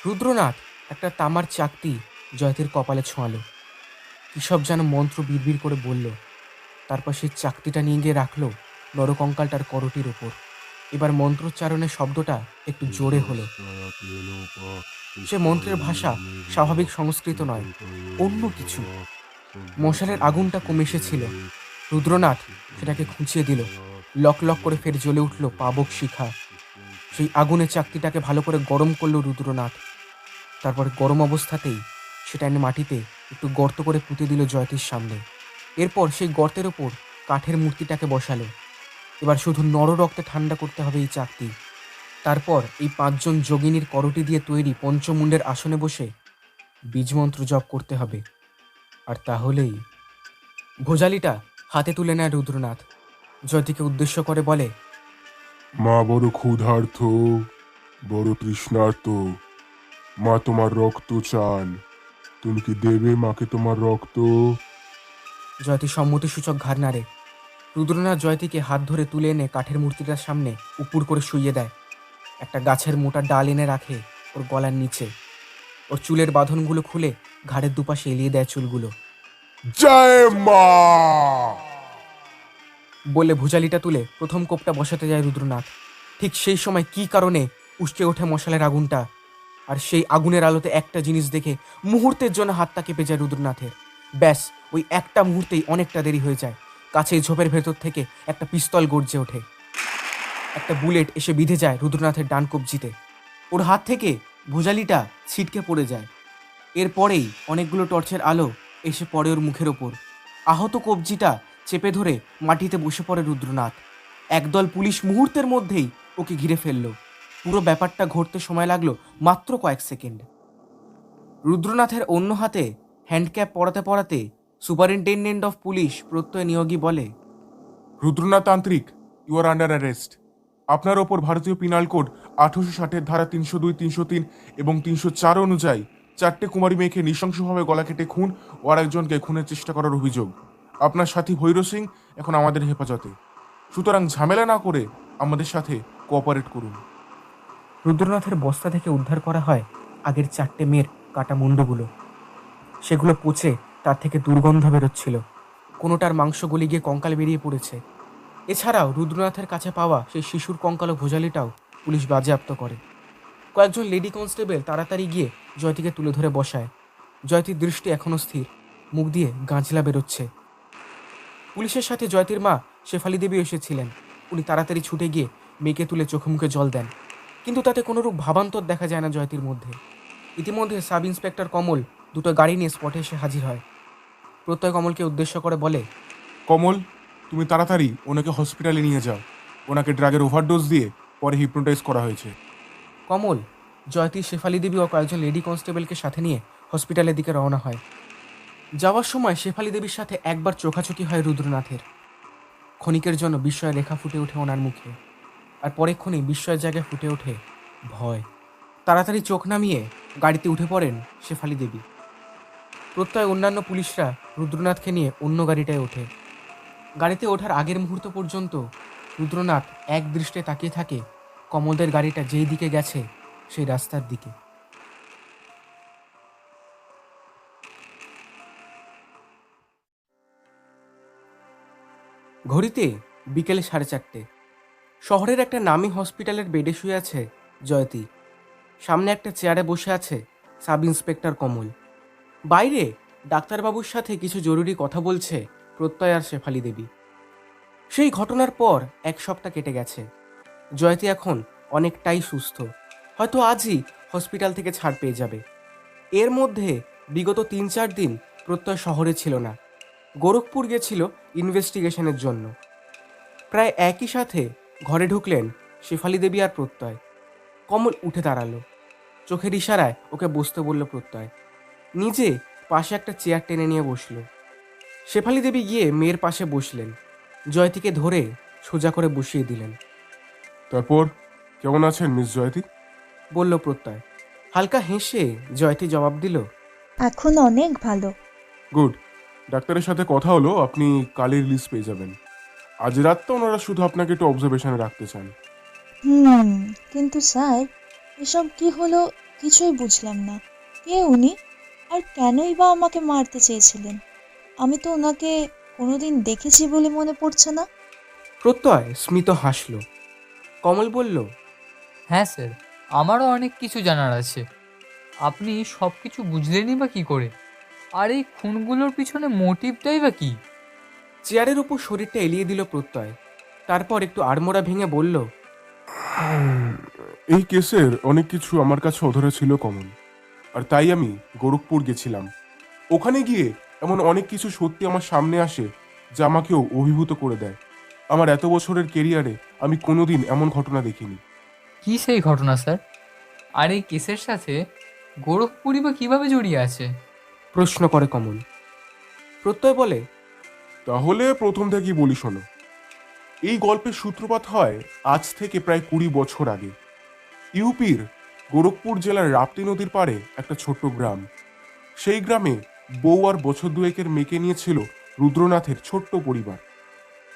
রুদ্রনাথ একটা তামার চাকতি জয়তীর কপালে ছোঁয়ালো। কিসব যেন মন্ত্র বিড়বিড় করে বলল। তারপর সেই চাকতিটা নিয়ে গিয়ে রাখলো নরকঙ্কালটার করটির ওপর। এবার মন্ত্রোচ্চারণের শব্দটা একটু জোরে হলো। সে মন্ত্রের ভাষা স্বাভাবিক সংস্কৃত নয়, অন্য কিছু। মশালের আগুনটা কমে এসেছিল। রুদ্রনাথ সেটাকে খুঁচিয়ে দিল। লক লক করে ফের জ্বলে উঠল পাবক শিখা। সেই আগুনের চাকতিটাকে ভালো করে গরম করলো রুদ্রনাথ। তারপর গরম অবস্থাতেই সেটা এনে মাটিতে একটু গর্ত করে পুঁতে দিল জয়তীর সামনে। এরপর সেই গর্তের ওপর কাঠের মূর্তিটাকে বসালো। এবার শুধু নররক্তে ঠান্ডা করতে হবে এই চাকতি। তারপর এই 5 জন যোগিনীর করটি দিয়ে তৈরি পঞ্চমুণ্ডের আসনে বসে বীজমন্ত্র জপ করতে হবে। আর তাহলেই ভোজালিটা হাতে তুলে নেয় রুদ্রনাথ। জয়তীকে উদ্দেশ্য করে বলে, মা বড় ক্ষুধার্ত, বড় তৃষ্ণার্ত। মা তোমার রক্ত চান। তুমি কি দেবে মাকে তোমার রক্ত? জয়তী সম্মতিসূচক ঘাড় নাড়ে। রুদ্রনাথ জয়তীকে হাত ধরে তুলে এনে কাঠের মূর্তিটার সামনে উপুর করে শুইয়ে দেয়। একটা গাছের মোটা ডাল এনে রাখে ওর গলার নিচে। ওর চুলের বাঁধনগুলো খুলে ঘাড়ের দুপাশে এলিয়ে দেয় চুলগুলো। জয় মা! বলে ভুজালিটা তুলে প্রথম কোপটা বসাতে যায় রুদ্রনাথ। ঠিক সেই সময় কী কারণে উস্কে ওঠে মশালের আগুনটা। আর সেই আগুনের আলোতে একটা জিনিস দেখে মুহূর্তের জন্য হাতটা কেঁপে যায় রুদ্রনাথের। ব্যাস, ওই একটা মুহূর্তেই অনেকটা দেরি হয়ে যায়। কাছেই ঝোপের ভেতর থেকে একটা পিস্তল গর্জে ওঠে। একটা বুলেট এসে বিঁধে যায় রুদ্রনাথের ডান কবজিতে। ওর হাত থেকে ভুজালিটা ছিটকে পড়ে যায়। এরপরেই অনেকগুলো টর্চের আলো এসে পড়ে ওর মুখের ওপর। আহত কবজিটা চেপে ধরে মাটিতে বসে পড়ে রুদ্রনাথ। একদল পুলিশ মুহূর্তের মধ্যেই ওকে ঘিরে ফেলল। পুরো ব্যাপারটা ঘটতে সময় লাগলো মাত্র কয়েক সেকেন্ড। রুদ্রনাথের অন্য হাতে হ্যান্ডক্যাপ পরাতে পরাতে সুপারিনটেন্ডেন্ট অফ পুলিশ প্রত্যয় নিয়োগী বলে, রুদ্রনাথ তান্ত্রিক, ইউ আর আন্ডার অ্যারেস্ট। আপনার ওপর ভারতীয় পিনাল কোড 1860-এর ধারা 302, 303 এবং 304 অনুযায়ী 4টে কুমারী মেয়েকে নৃশংসভাবে গলা কেটে খুন ও আরেকজনকে খুনের চেষ্টা করার অভিযোগ। আপনার সাথী ভৈর সিং এখন আমাদের হেফাজতে। সুতরাং ঝামেলা না করে আমাদের সাথে কোঅপারেট করুন। রুদ্রনাথের বস্তা থেকে উদ্ধার করা হয় আগের 4টে মেয়ের কাটা মুন্ডগুলো। সেগুলো পচে তার থেকে দুর্গন্ধ বেরোচ্ছিল। কোনোটার মাংস গলি গিয়ে কঙ্কাল বেরিয়ে পড়েছে। এছাড়াও রুদ্রনাথের কাছে পাওয়া সেই শিশুর কঙ্কাল ও ভোজালিটাও পুলিশ বাজেয়াপ্ত করে। কয়েকজন লেডি কনস্টেবল তাড়াতাড়ি গিয়ে জয়তীকে তুলে ধরে বসায়। জয়তীর দৃষ্টি এখনও স্থির, মুখ দিয়ে গাঁজলা বেরোচ্ছে। পুলিশের সাথে জয়তীর মা শেফালি দেবী এসেছিলেন। উনি তাড়াতাড়ি ছুটে গিয়ে মেয়েকে তুলে চোখে মুখে জল দেন, কিন্তু তাতে কোনোরূপ ভাবান্তর দেখা যায় না জয়তীর মধ্যে। ইতিমধ্যে সাব ইন্সপেক্টর কমল দুটো গাড়ি নিয়ে স্পটে এসে হাজির হয়। প্রত্যয় কমলকে উদ্দেশ্য করে বলে, কমল, তুমি তাড়াতাড়ি ওনাকে হসপিটালে নিয়ে যাও। ওনাকে ড্রাগের ওভারডোজ দিয়ে পরে হিপনোটাইজ করা হয়েছে। কমল জয়তী, শেফালি দেবী ও কয়েকজন লেডি কনস্টেবলকে সাথে নিয়ে হসপিটালের দিকে রওনা হয়। যাওয়ার সময় শেফালি দেবীর সাথে একবার চোখাচোখি হয় রুদ্রনাথের। ক্ষণিকের জন্য বিস্ময়ের রেখা ফুটে ওঠে ওনার মুখে, আর পরেক্ষণেই বিস্ময়ের জায়গায় ফুটে ওঠে ভয়। তাড়াতাড়ি চোখ নামিয়ে গাড়িতে উঠে পড়েন শেফালি দেবী। প্রত্যয় অন্যান্য পুলিশরা রুদ্রনাথকে নিয়ে অন্য গাড়িটায় ওঠে। গাড়িতে ওঠার আগের মুহূর্ত পর্যন্ত রুদ্রনাথ এক দৃষ্টে তাকিয়ে থাকে কমলদের গাড়িটা যেই দিকে গেছে সেই রাস্তার দিকে। ঘড়িতে বিকেলে 4:30। শহরের একটা নামী হসপিটালের বেডে শুয়ে আছে জয়তী। সামনে একটা চেয়ারে বসে আছে সাব ইন্সপেক্টর কমল। বাইরে ডাক্তারবাবুর সাথে কিছু জরুরি কথা বলছে প্রত্যয় আর শেফালি দেবী। সেই ঘটনার পর 1 সপ্তাহ কেটে গেছে। জয়তী এখন অনেকটাই সুস্থ, হয়তো আজই হসপিটাল থেকে ছাড় পেয়ে যাবে। এর মধ্যে বিগত 3-4 দিন প্রত্যয় শহরে ছিল না, গোরখপুর গেছিল ইনভেস্টিগেশনের জন্য। প্রায় একই সাথে ঘরে ঢুকলেন শেফালি দেবী আর প্রত্যয়। কমল উঠে দাঁড়ালো, চোখের ইশারায় ওকে বসতে বলল প্রত্যয়। নিজে পাশে একটা চেয়ার টেনে নিয়ে বসলো। শেফালি দেবী গিয়ে মেয়ের পাশে বসলেন, জয়তীকে ধরে সোজা করে বসিয়ে দিলেন। তারপর কেমন আছেন মিস জয়তী? বলল প্রত্যয়। হালকা হেসে জয়তী জবাব দিল, এখন অনেক ভালো। গুড। ডাক্তারের সাথে কথা হলো, আপনি কালই রিলিজ পেয়ে যাবেন। আজ রাতটা ওনারা শুধু আপনাকে একটু অবজারভেশনে রাখতে চান। কিন্তু স্যার, এসব কি হলো কিছুই বুঝলাম না। কে উনি, আর কেনই বা আমাকে মারতে চেয়েছিলেন? আমি তো ওনাকে কোনোদিন দেখেছি বলে মনে পড়ছে না। প্রত্যয় স্মিত হাসল। কমল বলল, হ্যাঁ স্যার, আমারও অনেক কিছু জানার আছে। আপনি সব কিছু বুঝলেনই বা কী করে? আর এই খুনগুলোর পিছনে মোটিভটাই বা কী? চেয়ারের উপর শরীরটা এলিয়ে দিল প্রত্যয়। তারপর একটু আড়মোড়া ভেঙে বলল, এই কেসের অনেক কিছু আমার কাছে অধরা ছিল কমল, আর তাই আমি গোরখপুর গেছিলাম। ওখানে গিয়ে এমন অনেক কিছু সত্যি আমার সামনে আসে যা আমাকেও অভিভূত করে দেয়। আমার এত বছরের কেরিয়ারে আমি কোনোদিন এমন ঘটনা দেখিনি। কী সেই ঘটনা স্যার? আর এই কেসের সাথে গোরখপুরি বা কীভাবে জড়িয়ে আছে? প্রশ্ন করে কমল। প্রত্যয় বলে, তাহলে প্রথম থেকেই বলি শোনো। এই গল্পের সূত্রপাত হয় আজ থেকে প্রায় 20 বছর আগে। ইউপির গোরখপুর জেলার রাপ্তি নদীর পাড়ে একটা ছোট্ট গ্রাম। সেই গ্রামে বউ আর বছর দুয়েকের মেয়েকে নিয়েছিল রুদ্রনাথের ছোট্ট পরিবার।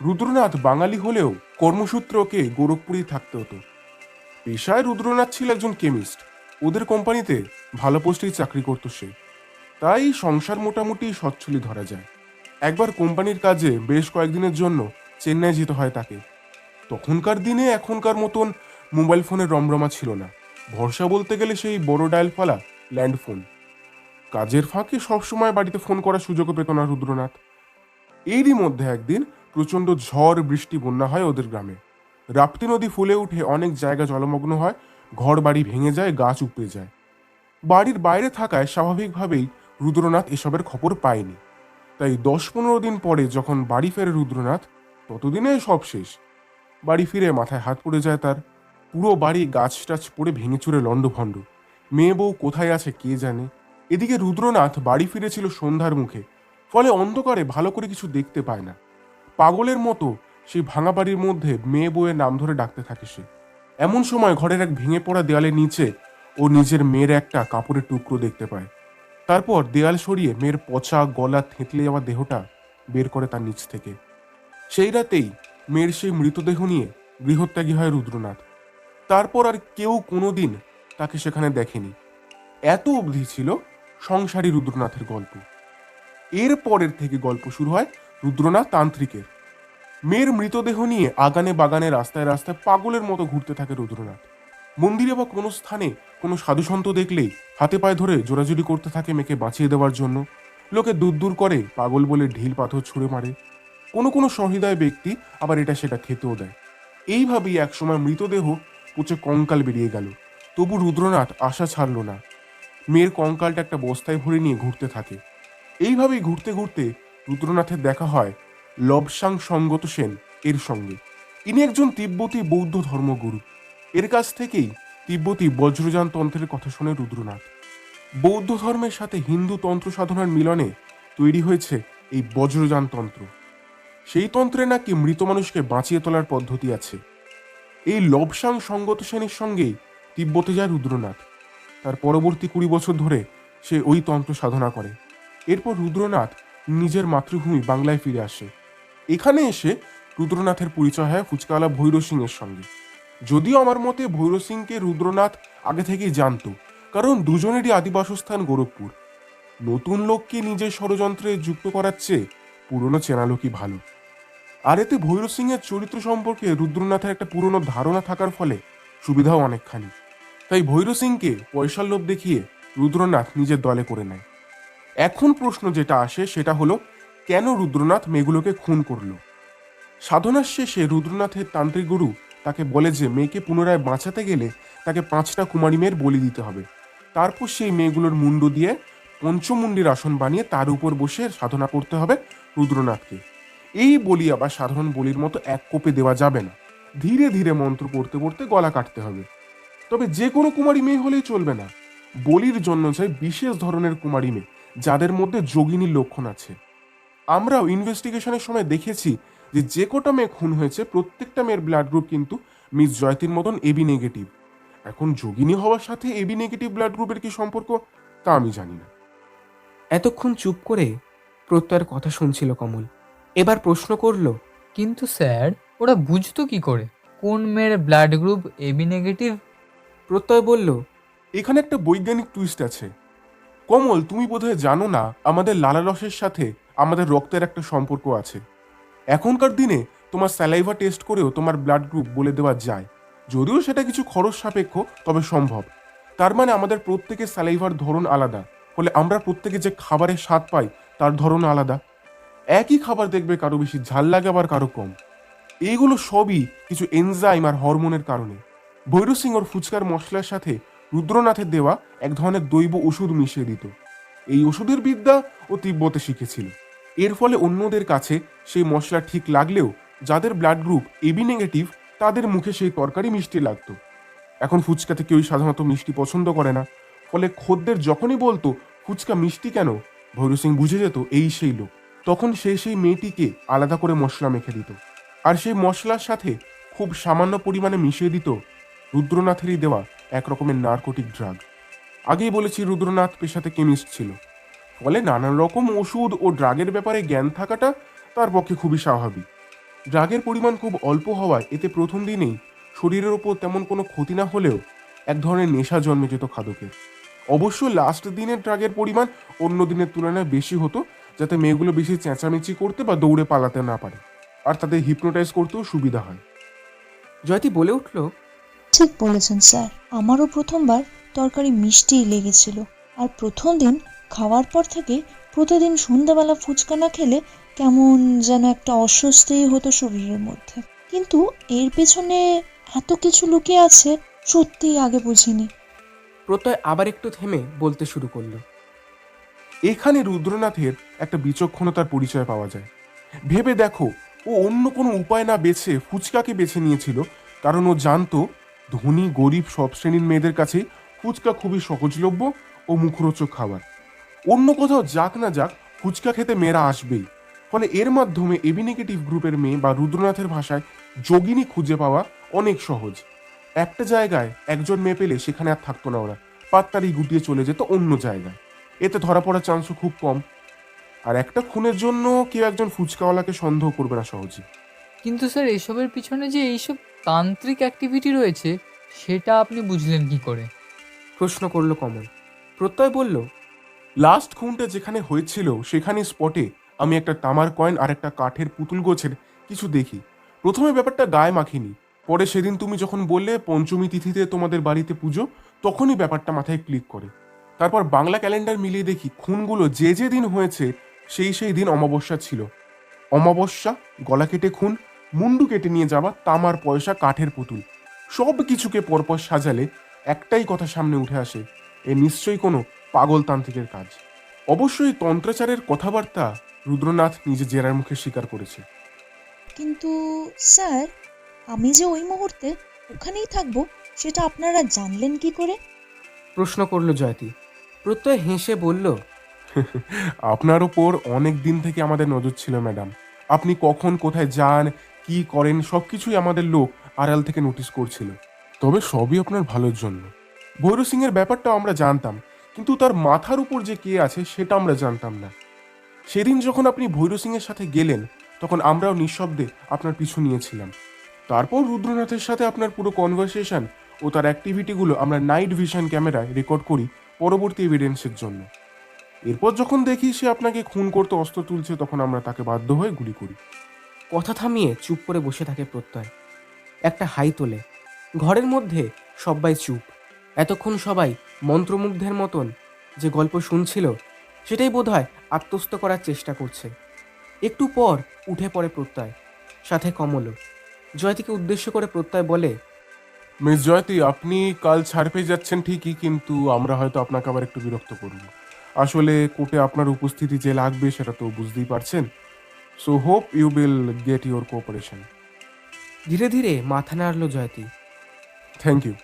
রুদ্রনাথ বাঙালি হলেও কর্মসূত্রে ওকে গোরখপুরেই থাকতে হতো। পেশায় রুদ্রনাথ ছিল একজন কেমিস্ট। ওদের কোম্পানিতে ভালো পোস্টেই চাকরি করতো সে, তাই সংসার মোটামুটি সচ্ছলই ধরা যায়। একবার কোম্পানির কাজে বেশ কয়েকদিনের জন্য চেন্নাই যেতে হয় তাকে। তখনকার দিনে এখনকার মতন মোবাইল ফোনের রমরমা ছিল না। ভরসা বলতে গেলে সেই বড় ডায়াল ফালা ল্যান্ড ফোন। কাজের ফাঁকে সবসময় বাড়িতে ফোন করার সুযোগও পেত না রুদ্রনাথ। এরই মধ্যে একদিন প্রচণ্ড ঝড় বৃষ্টি বন্যা হয় ওদের গ্রামে। রাপ্তি নদী ফুলে উঠে অনেক জায়গা জলমগ্ন হয়, ঘর বাড়ি ভেঙে যায়, গাছ উপড়ে যায়। বাড়ির বাইরে থাকায় স্বাভাবিকভাবেই রুদ্রনাথ এসবের খবর পায়নি। তাই 10-15 দিন পরে যখন বাড়ি ফেরে রুদ্রনাথ, ততদিনে সব শেষ। বাড়ি ফিরে মাথায় হাত পড়ে যায় তার। পুরো বাড়ি গাছ টাছ পড়ে ভেঙে চুরে লণ্ডভণ্ড। মেয়ে বউ কোথায় আছে কে জানে। এদিকে রুদ্রনাথ বাড়ি ফিরেছিল সন্ধ্যার মুখে, ফলে অন্ধকারে ভালো করে কিছু দেখতে পায় না। পাগলের মতো সেই ভাঙা বাড়ির মধ্যে মেয়ে বউয়ের নাম ধরে ডাকতে থাকে সে। এমন সময় ঘরের এক ভেঙে পড়া দেয়ালের নিচে ও নিজের মেয়ের একটা কাপড়ের টুকরো দেখতে পায়। তারপর দেয়াল সরিয়ে মেয়ের পচা গলা থেঁতলে যাওয়া দেহটা বের করে তার নিচ থেকে। সেই রাতেই মেয়ের সেই মৃতদেহ নিয়ে গৃহত্যাগী হয় রুদ্রনাথ। তারপর আর কেউ কোনোদিন তাকে সেখানে দেখেনি। এত অবধি ছিল সংসারী রুদ্রনাথের গল্প। এর পরের থেকে গল্প শুরু হয় রুদ্রনাথ তান্ত্রিকের। মেয়ের মৃতদেহ নিয়ে আগানে বাগানে রাস্তায় রাস্তায় পাগলের মতো ঘুরতে থাকে রুদ্রনাথ। মন্দিরে বা কোনো স্থানে কোনো সাধুসন্ত দেখলেই হাতে পায়ে ধরে জোরাজুরি করতে থাকে মেয়েকে বাঁচিয়ে দেওয়ার জন্য। লোকে দূর দূর করে পাগল বলে ঢিল পাথর ছুঁড়ে মারে। কোনো কোনো সহৃদয় ব্যক্তি আবার এটা সেটা খেতেও দেয়। এইভাবেই একসময় মৃতদেহ পচে কঙ্কাল বেরিয়ে গেল। তবু রুদ্রনাথ আশা ছাড়ল না। মেয়ের কঙ্কালটা একটা বস্তায় ভরে নিয়ে ঘুরতে থাকে। এইভাবেই ঘুরতে ঘুরতে রুদ্রনাথের দেখা হয় লবসাং সঙ্গত সেন এর সঙ্গে। ইনি একজন তিব্বতী বৌদ্ধ ধর্মগুরু। এর কাছ থেকেই তিব্বতী বজ্রযান তন্ত্রের কথা শোনে রুদ্রনাথ। বৌদ্ধ ধর্মের সাথে হিন্দু তন্ত্র সাধনার মিলনে তৈরি হয়েছে এই বজ্রযান তন্ত্র। সেই তন্ত্রে নাকি মৃত মানুষকে বাঁচিয়ে তোলার পদ্ধতি আছে। এই লবসাং সঙ্গত সেনের সঙ্গেই তিব্বতে যায় রুদ্রনাথ। তার পরবর্তী 20 বছর ধরে সে ওই তন্ত্র সাধনা করে। এরপর রুদ্রনাথ নিজের মাতৃভূমি বাংলায় ফিরে আসে। এখানে এসে রুদ্রনাথের পরিচয় হয় ফুচকাওয়ালা ভৈর সিং এর সঙ্গে। যদিও আমার মতে ভৈর সিংকে রুদ্রনাথ আগে থেকেই জানতো, কারণ দুজনেরই আদিবাসস্থান গোরখপুর। নতুন লোককে নিজের ষড়যন্ত্রে যুক্ত করার চেয়ে পুরনো চেনা লোকই ভালো। আর এতে ভৈর সিং এর চরিত্র সম্পর্কে রুদ্রনাথের একটা পুরনো ধারণা থাকার ফলে সুবিধাও অনেকখানি। তাই ভৈরব সিংকে পয়সার লোভ দেখিয়ে রুদ্রনাথ নিজের দলে করে নেয়। এখন প্রশ্ন যেটা আসে সেটা হলো, কেন রুদ্রনাথ মেয়েগুলোকে খুন করলো? সাধনার শেষে রুদ্রনাথের তান্ত্রিক গুরু তাকে বলে যে মেয়েকে পুনরায় বাঁচাতে গেলে তাকে 5টা কুমারী মেয়ের বলি দিতে হবে। তারপর সেই মেয়েগুলোর মুন্ডু দিয়ে পঞ্চমুণ্ডির আসন বানিয়ে তার উপর বসে সাধনা করতে হবে রুদ্রনাথকে। এই বলি আবার সাধারণ বলির মতো এক কোপে দেওয়া যাবে না, ধীরে ধীরে মন্ত্র পড়তে পড়তে গলা কাটতে হবে। তবে যে কোনো কুমারী মেয়ে হলেই চলবে না, বলির জন্য চাই বিশেষ ধরনের কুমারী মেয়ে যাদের মধ্যে যোগিনীর লক্ষণ আছে। আমরাও ইনভেস্টিগেশনের সময় দেখেছি যে যে কটা মেয়ে খুন হয়েছে প্রত্যেকটা মেয়ের ব্লাড গ্রুপ কিন্তু মিস জয়তীর মতন এবি নেগেটিভ। এখন যোগিনী হওয়ার সাথে এবি নেগেটিভ ব্লাড গ্রুপের কি সম্পর্ক তা আমি জানি না। এতক্ষণ চুপ করে প্রত্যয়ের কথা শুনছিল কমল। এবার প্রশ্ন করলো, কিন্তু স্যার, ওরা বুঝতো কি করে কোন মেয়ের ব্লাড গ্রুপ এবি নেগেটিভ? প্রত্যয় বলল, এখানে একটা বৈজ্ঞানিক টুইস্ট আছে। কমল, তুমি বোধহয় জানো না আমাদের লালারসের সাথে আমাদের রক্তের একটা সম্পর্ক আছে। এখনকার দিনে তোমার স্যালাইভা টেস্ট করেও তোমার ব্লাড গ্রুপ বলে দেওয়া যায়, যদিও সেটা কিছু খরচ সাপেক্ষ, তবে সম্ভব। তার মানে আমাদের প্রত্যেকের স্যালাইভার ধরন আলাদা, ফলে আমরা প্রত্যেকে যে খাবারের স্বাদ পাই তার ধরন আলাদা। একই খাবার দেখবে কারো বেশি ঝাল লাগে আবার কারো কম। এইগুলো সবই কিছু এনজাইম আর হরমোনের কারণে। ভৈরব সিং ওর ফুচকার মশলার সাথে রুদ্রনাথের দেওয়া এক ধরনের দৈব ওষুধ মিশিয়ে দিত। এই ওষুধের বিদ্যা ও তিব্বতে শিখেছিল। এর ফলে অন্যদের কাছে সেই মশলা ঠিক লাগলেও যাদের ব্লাড গ্রুপ এবি নেগেটিভ তাদের মুখে সেই তরকারি মিষ্টি লাগতো। এখন ফুচকাতে কেউই সাধারণত মিষ্টি পছন্দ করে না, ফলে খদ্দের যখনই বলতো ফুচকা মিষ্টি কেন, ভৈরব সিং বুঝে যেত এই সেই লোক। তখন সেই মেয়েটিকে আলাদা করে মশলা মেখে দিত, আর সেই মশলার সাথে খুব সামান্য পরিমাণে মিশিয়ে দিত রুদ্রনাথেরই দেওয়া এক রকমের নার্কোটিক ড্রাগ। আগেই বলেছি রুদ্রনাথ পেশাতে কেমিস্ট ছিল, ফলে নানান রকম ওষুধ ও ড্রাগের ব্যাপারে জ্ঞান থাকাটা তার পক্ষে খুবই স্বাভাবিক। ড্রাগের পরিমাণ খুব অল্প হওয়ায় এতে প্রথম দিনেই শরীরের ওপর তেমন কোনো ক্ষতি না হলেও এক ধরনের নেশা জন্মে যেত খাদকের। অবশ্য লাস্ট দিনের ড্রাগের পরিমাণ অন্য দিনের তুলনায় বেশি হতো, যাতে মেয়েগুলো বেশি চেঁচামেচি করতে বা দৌড়ে পালাতে না পারে, আর তাদের হিপনোটাইজ করতেও সুবিধা হয়। জয়তী বলে উঠল, ঠিক বলেছেন স্যার, আমারও প্রথমবার তরকারি মিষ্টিই লেগেছিল। আর প্রথম দিন খাওয়ার পর থেকে প্রতিদিন সন্ধ্যাবেলা ফুচকা না খেলে কেমন যেন একটা অস্বস্তিই হতো শরীরের মধ্যে। কিন্তু এর পেছনে এত কিছু লুকিয়ে আছে, সত্যিই আগে বুঝিনি। প্রত্যয় আবার একটু থেমে বলতে শুরু করলো, এখানে রুদ্রনাথের একটা বিচক্ষণতার পরিচয় পাওয়া যায়। ভেবে দেখো, ও অন্য কোনো উপায় না বেছে ফুচকাকে বেছে নিয়েছিল, কারণ ও জানতো ধনী গরিব সব শ্রেণীর মেয়েদের কাছেই ফুচকা খুবই সহজলভ্য ও মুখরোচক খাবার। অন্য কোথাও যাক না যাক, ফুচকা খেতে মেয়েরা আসবেই। ফলে এর মাধ্যমে এবি নেগেটিভ গ্রুপের মেয়ে বা রুদ্রনাথের ভাষায় যোগিনী খুঁজে পাওয়া অনেক সহজ। একটা জায়গায় একজন মেয়ে পেলে সেখানে আর থাকতো না ওরা, পাত্তারি গুটিয়ে চলে যেত অন্য জায়গায়। এতে ধরা পড়ার চান্সও খুব কম। আর একটা খুনের জন্য কেউ একজন ফুচকাওয়ালাকে সন্দেহ করবে না সহজে। কিন্তু স্যার, এসবের পিছনে যে এইসব তান্ত্রিক অ্যাক্টিভিটি রয়েছে সেটা আপনি বুঝলেন কি করে? প্রশ্ন করলো কমল। প্রত্যয় বলল, লাস্ট খুনটা যেখানে হয়েছিল সেখানে স্পটে আমি একটা তামার কয়েন আর একটা কাঠের পুতুল গোছের কিছু দেখি। প্রথমে ব্যাপারটা গায়ে মাখিনি, পরে সেদিন তুমি যখন বললে পঞ্চমী তিথিতে তোমাদের বাড়িতে পুজো, তখনই ব্যাপারটা মাথায় ক্লিক করে। তারপর বাংলা ক্যালেন্ডার মিলিয়ে দেখি খুনগুলো যে দিন হয়েছে সেই দিন অমাবস্যা ছিল। অমাবস্যা, গলা কেটে খুন, মুন্ডু কেটে নিয়ে যাওয়া, তামার পয়সা, কাঠের পুতুল, সব কিছুকে পরপর সাজালে একটাই কথা সামনে উঠে আসে, এ নিশ্চয়ই কোনো পাগলতান্ত্রিকের কাজ। অবশ্যই তন্ত্রাচারের কথাবার্তা রুদ্রনাথ নিজে জেরার মুখে স্বীকার করেছে। কিন্তু স্যার, আমি যে ওই মুহূর্তে ওখানেই থাকবো সেটা আপনারা জানলেন কি করে? প্রশ্ন করলো জয়তী। প্রত্যয় হেসে বলল, আপনার ওপর অনেক দিন থেকে আমাদের নজর ছিল ম্যাডাম। আপনি কখন কোথায় যান, কি করেন, সবকিছুই আমাদের লোক আড়াল থেকে নোটিস করছিল। তবে সবই আপনার ভালোর জন্য। ভৈরব সিং এর ব্যাপারটাও আমরা জানতাম, কিন্তু তার মাথার উপর যে কে আছে সেটা আমরা জানতাম না। সেদিন যখন আপনি ভৈরব সিং এর সাথে গেলেন তখন আমরাও নিঃশব্দে আপনার পিছু নিয়েছিলাম। তারপর রুদ্রনাথের সাথে আপনার পুরো কনভারসেশন ও তার অ্যাক্টিভিটিগুলো আমরা নাইট ভিশন ক্যামেরায় রেকর্ড করি পরবর্তী এভিডেন্সের জন্য। এরপর যখন দেখি সে আপনাকে খুন করতে অস্ত্র তুলছে, তখন আমরা তাকে বাধ্য হয়ে গুলি করি। কথা থামিয়ে চুপ করে বসে থাকে প্রত্যয়। একটা হাই তোলে। ঘরের মধ্যে সবাই চুপ। এতক্ষণ সবাই মন্ত্রমুগ্ধের মতন যে গল্প শুনছিল সেটাই বোধহয় আত্মস্থ করার চেষ্টা করছে। একটু পর উঠে পড়ে প্রত্যয়, সাথে কমলও। জয়তীকে উদ্দেশ্য করে প্রত্যয় বলে, মিস জয়তী, আপনি কাল ছাড় পেয়ে যাচ্ছেন ঠিকই, কিন্তু আমরা হয়তো আপনাকে আবার একটু বিরক্ত করব। আসলে কোর্টে আপনার উপস্থিতি যে লাগবে সেটা তো বুঝতেই পারছেন। So hope you will get your cooperation. ধীরে ধীরে মাথা নাড়ল জয়তী। Thank you.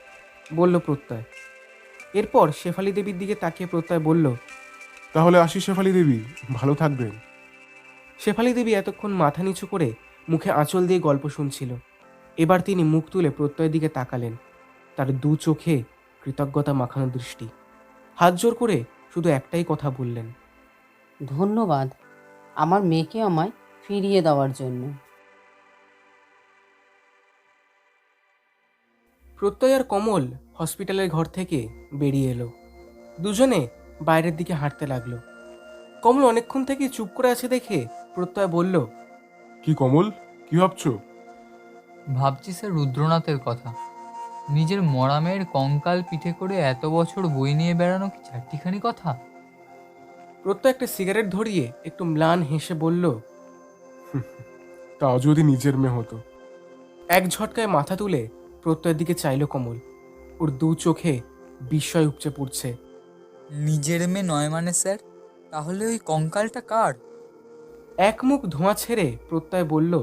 বলল প্রত্যয়। এরপর শেফালি দেবীর দিকে তাকিয়ে প্রত্যয় বলল, তাহলে আসি শেফালি দেবী, ভালো থাকবেন। শেফালি দেবী এতক্ষণ মাথা নিচু করে মুখে আঁচল দিয়ে গল্প শুনছিল। এবার তিনি মুখ তুলে প্রত্যয়ের দিকে তাকালেন। তার দু চোখে কৃতজ্ঞতা মাখানো দৃষ্টি। হাত জোর করে শুধু একটাই কথা বললেন, ধন্যবাদ আমার মেয়েকে আমায় ফিরিয়ে দেওয়ার জন্য। প্রত্যয় আর কমল হসপিটালের ঘর থেকে বেরিয়ে এলো। দুজনে বাইরের দিকে হাঁটতে লাগলো। কমল অনেকক্ষণ থেকে চুপ করে আছে দেখে প্রত্যয় বলল, কি কমল, কি ভাবছো? ভাবছি স্যার রুদ্রনাথের কথা। নিজের মরা মেয়ের কঙ্কাল পিঠে করে এত বছর বই নিয়ে বেড়ানো কি চারটিখানি কথা? প্রত্যয় একটা সিগারেট ধরিয়ে একটু ম্লান হেসে বলল, তা যদি নিজের মেয়ে হতো। এক ঝটকায় মাথা তুলে প্রত্যয়ের দিকে চাইল কমল। ওর দু চোখে বিস্ময় উপচে পড়ছে। নিজের মেয়ে নয় মানে স্যার? তাহলে ওই কঙ্কালটা কার? এক মুখ ধোঁয়া ছেড়ে প্রত্যয় বলল,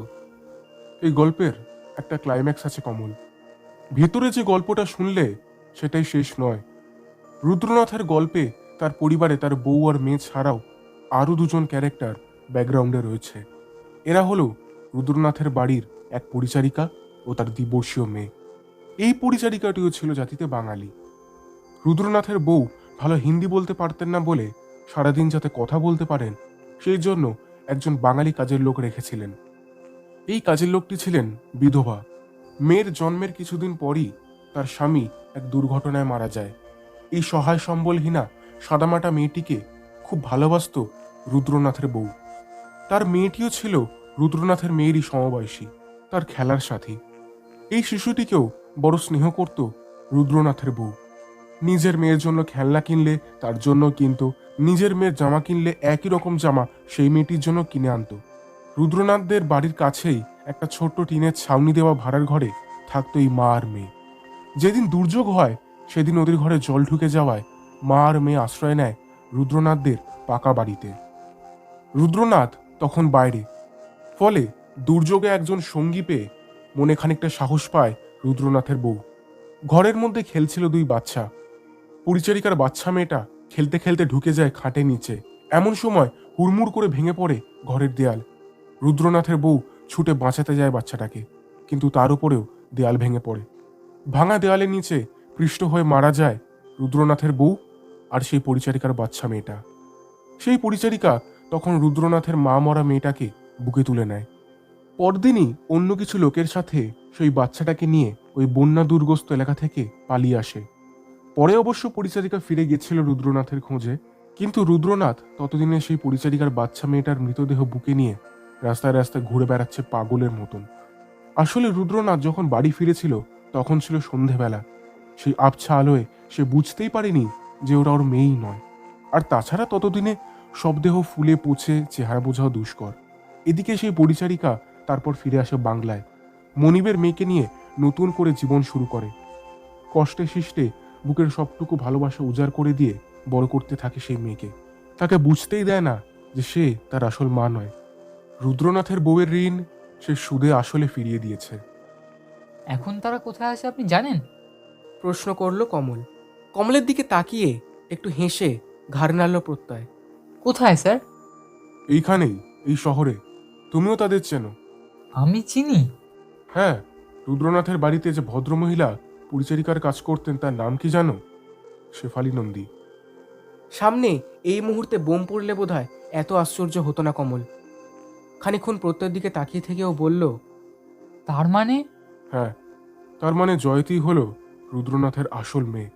এই গল্পের একটা ক্লাইম্যাক্স আছে কমল। ভেতরে যে গল্পটা শুনলে সেটাই শেষ নয়। রুদ্রনাথের গল্পে তার পরিবারে তার বউ আর মেয়ে ছাড়াও আরও দুজন ক্যারেক্টার ব্যাকগ্রাউন্ডে রয়েছে। এরা হলো রুদ্রনাথের বাড়ির এক পরিচারিকা ও তার দিবর্ষীয় মেয়ে। এই পরিচারিকাটিও ছিল জাতিতে বাঙালি। রুদ্রনাথের বউ ভালো হিন্দি বলতে পারতেন না বলে সারাদিন যাতে কথা বলতে পারেন সেই জন্য একজন বাঙালি কাজের লোক রেখেছিলেন। এই কাজের লোকটি ছিলেন বিধবা। মেয়ের জন্মের কিছুদিন পরই তার স্বামী এক দুর্ঘটনায় মারা যায়। এই সহায় সম্বলহীনা সাদামাটা মেয়েটিকে খুব ভালোবাসত রুদ্রনাথের বউ। তার মেয়েটিও ছিল রুদ্রনাথের মেয়েরই সমবয়সী, তার খেলার সাথী। এই শিশুটিকেও বড় স্নেহ করত রুদ্রনাথের বউ। নিজের মেয়ের জন্য খেলনা কিনলে তার জন্য কিনতো, নিজের মেয়ের জামা কিনলে একই রকম জামা সেই মেয়েটির জন্য কিনে আনতো। রুদ্রনাথদের বাড়ির কাছেই একটা ছোট্ট টিনের ছাউনি দেওয়া ভাড়ার ঘরে থাকতো এই মা আর মেয়ে। যেদিন দুর্যোগ হয় সেদিন ওদের ঘরে জল ঢুকে যাওয়ায় মা আর মেয়ে আশ্রয় নেয় রুদ্রনাথদের পাকা বাড়িতে। রুদ্রনাথ তখন বাইরে, ফলে দুর্যোগে একজন সঙ্গী পেয়ে মনে খানিকটা সাহস পায় রুদ্রনাথের বউ। ঘরের মধ্যে খেলছিল দুই বাচ্চা। পরিচারিকার বাচ্চা মেয়েটা খেলতে খেলতে ঢুকে যায় খাটের নিচে। এমন সময় হুড়মুড় করে ভেঙে পড়ে ঘরের দেয়াল। রুদ্রনাথের বউ ছুটে বাঁচাতে যায় বাচ্চাটাকে, কিন্তু তার উপরেও দেয়াল ভেঙে পড়ে। ভাঙা দেয়ালের নিচে পৃষ্ঠ হয়ে মারা যায় রুদ্রনাথের বউ আর সেই পরিচারিকার বাচ্চা মেয়েটা। সেই পরিচারিকা তখন রুদ্রনাথের মা মরা মেয়েটাকে বুকে তুলে নেয়। পরদিনই অন্য কিছু লোকের সাথে সেই বাচ্চাটাকে নিয়ে ওই বন্যা দুর্গস্ত এলাকা থেকে পালিয়ে আসে। পরে অবশ্য পরিচারিকা ফিরে গেছিল রুদ্রনাথের খোঁজে, কিন্তু রুদ্রনাথ ততদিনে সেই পরিচারিকার বাচ্চা মেয়েটার মৃতদেহ বুকে নিয়ে রাস্তায় রাস্তায় ঘুরে বেড়াচ্ছে পাগলের মতন। আসলে রুদ্রনাথ যখন বাড়ি ফিরেছিল তখন ছিল সন্ধেবেলা। সেই আবছা আলোয় সে বুঝতেই পারেনি যে ওরা ওর মেয়েই নয়। আর তাছাড়া ততদিনে সব দেহ ফুলে পচে চেহারা বোঝাও দুষ্কর। এদিকে সেই পরিচারিকা তারপর ফিরে আসে বাংলায়। মনিবের মেয়েকে নিয়ে নতুন করে জীবন শুরু করে। কষ্টে শিষ্টে বুকের সবটুকু ভালোবাসা উজাড় করে দিয়ে বড় করতে থাকে সেই মেয়েকে। তাকে বুঝতেই দেয় না যে সে তার আসল মা নয়। রুদ্রনাথের বউয়ের ঋণ সে সুদে আসলে ফিরিয়ে দিয়েছে। এখন তারা কোথায় আছে আপনি জানেন? প্রশ্ন করল কমল। কমলের দিকে তাকিয়ে একটু হেসে ঘাড় নাড়ল প্রত্যয়। কোথায় স্যার? এইখানেই, এই শহরে। তুমিও তাদের চেনো? আমি চিনি? হ্যাঁ, রুদ্রনাথের বাড়িতে যে ভদ্রমহিলা পরিচারিকার কাজ করতেন তার নাম কি জানো? শেফালি নন্দী। সামনে এই মুহূর্তে বোম পড়লে বোধহয় এত আশ্চর্য হতো না কমল। খানিকক্ষণ প্রত্যয়ের দিকে তাকিয়ে থেকেও বলল, তার মানে? হ্যাঁ, তার মানে জয়তী হলো রুদ্রনাথের আসল মেয়ে।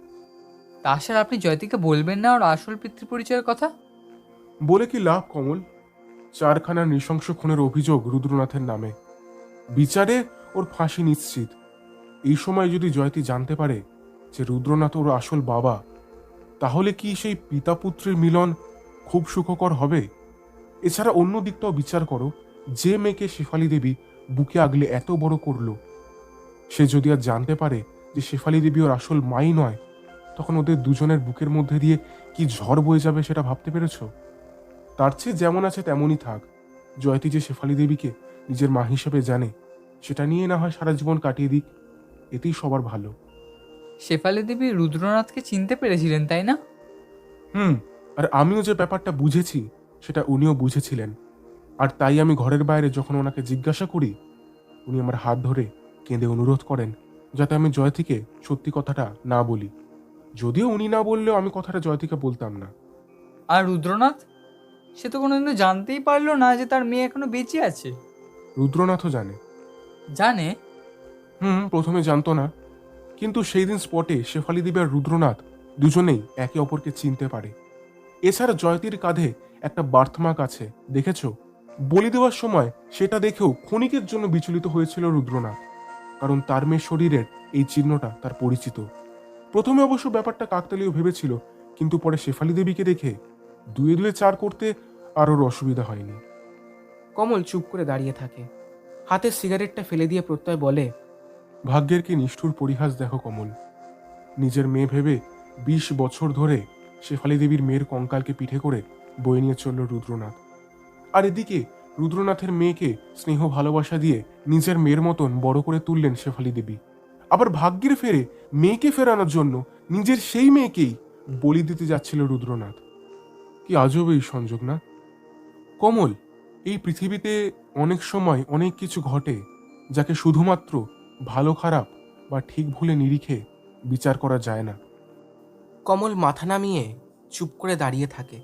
তা স্যার আপনি জয়তীকে বলবেন না ওর আসল পিতৃ পরিচয়ের কথা? বলে কি লাভ কমল? 4খানা নৃশংস খুনের অভিযোগ রুদ্রনাথের নামে। বিচারে ওর ফাঁসি নিশ্চিত। এই সময় যদি জয়তী জানতে পারে যে রুদ্রনাথ ওর আসল বাবা, তাহলে কি সেই পিতা পুত্রের মিলন খুব সুখকর হবে? এছাড়া অন্য দিকটাও বিচার করো, যে মেয়েকে শেফালি দেবী বুকে আগলে এত বড় করলো, সে যদি আর জানতে পারে যে শেফালি দেবী ওর আসল মাই নয়, তখন ওদের দুজনের বুকের মধ্যে দিয়ে কি ঝড় বয়ে যাবে সেটা ভাবতে পেরেছ? তার চেয়ে যেমন আছে তেমনই থাক। জয়তী যে শেফালি দেবীকে নিজের মা হিসেবে জানে, সেটা নিয়ে না হয় সারা জীবন কাটিয়ে দিক, এতেই সবার ভালো। শেফালি দেবী রুদ্রনাথকে চিনতে পেরেছিলেন, তাই না? আর আমিও যে ব্যাপারটা বুঝেছি সেটা উনিও বুঝেছিলেন। আর তাই আমি ঘরের বাইরে যখন ওনাকে জিজ্ঞাসা করি, উনি আমার হাত ধরে কেঁদে অনুরোধ করেন যাতে আমি জয়তীকে সত্যি কথাটা না বলি। যদিও উনি না বললেও আমি কথাটা জয়তীকে বলতাম না। আর রুদ্রনাথ, সে তো কোনোদিনও জানতেই পারলো না যে তার মেয়ে এখনো বেঁচে আছে। রুদ্রনাথও জানে। জানে? প্রথমে জানতো না, কিন্তু সেই দিন স্পটে শেফালি দেবী আর রুদ্রনাথ দুজনেই একে অপরকে চিনতে পারে। এছাড়া জয়তীর কাঁধে একটা বার্থমার্ক আছে, দেখেছো? বলি দেওয়ার সময় সেটা দেখেও ক্ষণিকের জন্য বিচলিত হয়েছিল রুদ্রনাথ, কারণ তার মেয়ের শরীরের এই চিহ্নটা তার পরিচিত। প্রথমে অবশ্য ব্যাপারটা কাকতালীয় ভেবেছিল, কিন্তু পরে শেফালি দেবীকে দেখে দুয়ে দুয়ে চার করতে আর ওর অসুবিধা হয়নি। কমল চুপ করে দাঁড়িয়ে থাকে। হাতের সিগারেটটা ফেলে দিয়ে প্রত্যয় বলে, ভাগ্যের কি নিষ্ঠুর পরিহাস দেখো কমল। নিজের মেয়ে ভেবে 20 বছর ধরে শেফালি দেবীর মেয়ের কঙ্কালকে পিঠে করে বয়ে নিয়ে চলল রুদ্রনাথ। আর এদিকে রুদ্রনাথের মেয়েকে স্নেহ ভালোবাসা দিয়ে নিজের মেয়ের মতন বড় করে তুললেন শেফালি দেবী। আবার ভাগ্যের ফেরে মেয়েকে ফেরানোর জন্য নিজের সেই মেয়েকেই বলি দিতে যাচ্ছিল রুদ্রনাথ। কি আজব এই সংযোগ না কমল? এই পৃথিবীতে অনেক সময় অনেক কিছু ঘটে যাকে শুধুমাত্র ভালো খারাপ বা ঠিক ভুলে নিরিখে বিচার করা যায় না। কমল মাথা নামিয়ে চুপ করে দাঁড়িয়ে থাকে।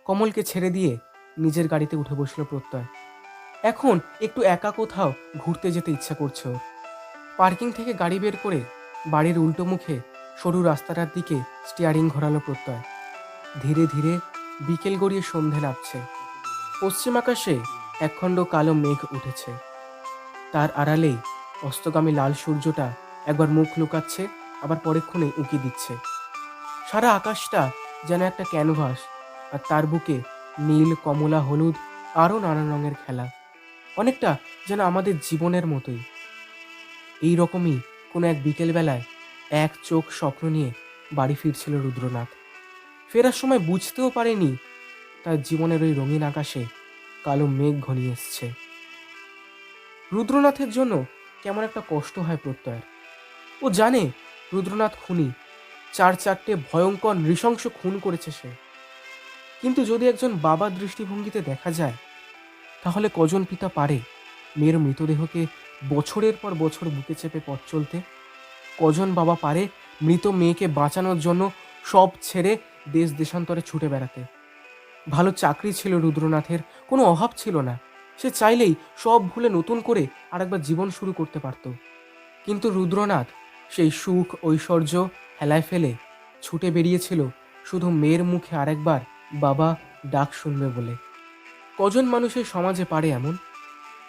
কমলকে ছেড়ে দিয়ে নিজের গাড়িতে উঠে বসল প্রত্যয়। এখন একটু একা কোথাও ঘুরতে যেতে ইচ্ছা করছে ওর। পার্কিং থেকে গাড়ি বের করে বাড়ির উল্টো মুখে সরু রাস্তাটার দিকে স্টিয়ারিং ঘোরালো প্রত্যয়। ধীরে ধীরে বিকেল গড়িয়ে সন্ধে নামছে। পশ্চিম আকাশে একখণ্ড কালো মেঘ উঠেছে। তার আড়ালেই অস্তগামী লাল সূর্যটা একবার মুখ লুকাচ্ছে, আবার পরেক্ষণে উঁকি দিচ্ছে। সারা আকাশটা যেন একটা ক্যানভাস, আর তার বুকে নীল, কমলা, হলুদ আরও নানান রঙের খেলা, অনেকটা যেন আমাদের জীবনের মতোই। এই রকমই কোনো এক বিকেলবেলায় এক চোখ স্বপ্ন নিয়ে বাড়ি ফিরছিল রুদ্রনাথ। ফেরার সময় বুঝতেও পারেনি তার জীবনের ওই রঙিন আকাশে কালো মেঘ ঘনিয়ে এসছে। রুদ্রনাথের জন্য কেমন একটা কষ্ট হয় প্রত্যয়ের। ও জানে রুদ্রনাথ খুনি, 4-4টে ভয়ঙ্কর নৃশংস খুন করেছে সে। কিন্তু যদি একজন বাবার দৃষ্টিভঙ্গিতে দেখা যায়, তাহলে কজন পিতা পারে মেয়ের মৃতদেহকে বছরের পর বছর বুকে চেপে পথ চলতে? কজন বাবা পারে মৃত মেয়েকে বাঁচানোর জন্য সব ছেড়ে দেশ দেশান্তরে ছুটে বেড়াতে? ভালো চাকরি ছিল রুদ্রনাথের, কোনো অভাব ছিল না। সে চাইলেই সব ভুলে নতুন করে আরেকবার জীবন শুরু করতে পারত। কিন্তু রুদ্রনাথ সেই সুখ ঐশ্বর্য হেলায় ফেলে ছুটে বেরিয়েছিল শুধু মেয়ের মুখে আরেকবার বাবা ডাক শুনবে বলে। কজন মানুষের সমাজে পারে এমন?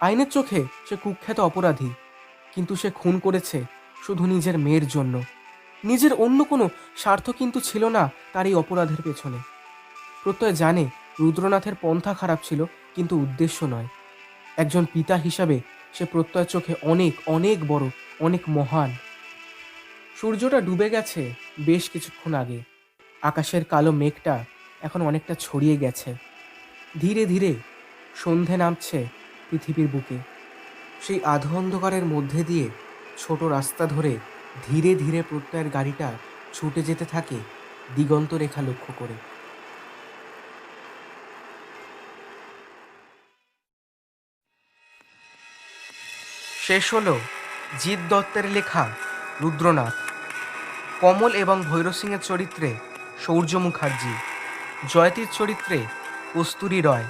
আইনের চোখে সে কুখ্যাত অপরাধী, কিন্তু সে খুন করেছে শুধু নিজের মেয়ের জন্য। নিজের অন্য কোনো স্বার্থ কিন্তু ছিল না তার এই অপরাধের পেছনে। প্রত্যয় জানে রুদ্রনাথের পন্থা খারাপ ছিল, কিন্তু উদ্দেশ্য নয়। একজন পিতা হিসাবে সে প্রত্যয়ের চোখে অনেক অনেক বড়, অনেক মহান। সূর্যটা ডুবে গেছে বেশ কিছুক্ষণ আগে। আকাশের কালো মেঘটা এখন অনেকটা ছড়িয়ে গেছে। ধীরে ধীরে সন্ধে নামছে পৃথিবীর বুকে। সেই আধো অন্ধকারের মধ্যে দিয়ে ছোট রাস্তা ধরে ধীরে ধীরে প্রত্যয়ের গাড়িটা ছুটে যেতে থাকে দিগন্ত রেখা লক্ষ্য করে। শেষ হলো জিৎ দত্তের লেখা রুদ্রনাথ। কমল এবং ভৈরব সিংয়ের চরিত্রে সৌর্য মুখার্জি, জয়তীর চরিত্রে কস্তুরী রয়,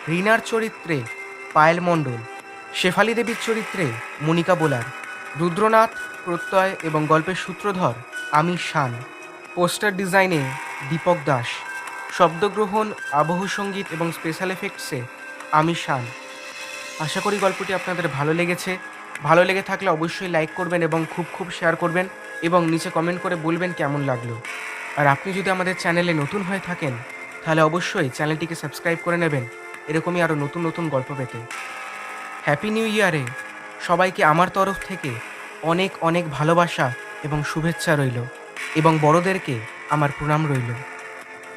রীনার চরিত্রে পায়েল মণ্ডল, শেফালি দেবীর চরিত্রে মনিকা বোলার, রুদ্রনাথ, প্রত্যয় এবং গল্পের সূত্রধর আমি শান, পোস্টার ডিজাইনে দীপক দাস, শব্দগ্রহণ, আবহ সঙ্গীত এবং স্পেশাল এফেক্টসে আমি শান। আশা করি গল্পটি আপনাদের ভালো লেগেছে। ভালো লেগে থাকলে অবশ্যই লাইক করবেন এবং খুব খুব শেয়ার করবেন এবং নিচে কমেন্ট করে বলবেন কেমন লাগলো। আর আপনি যদি আমাদের চ্যানেলে নতুন হয়ে থাকেন তাহলে অবশ্যই চ্যানেলটিকে সাবস্ক্রাইব করে নেবেন এরকমই আরও নতুন নতুন গল্প পেতে। হ্যাপি নিউ ইয়ারে সবাইকে আমার তরফ থেকে অনেক অনেক ভালোবাসা এবং শুভেচ্ছা রইল এবং বড়দেরকে আমার প্রণাম রইল।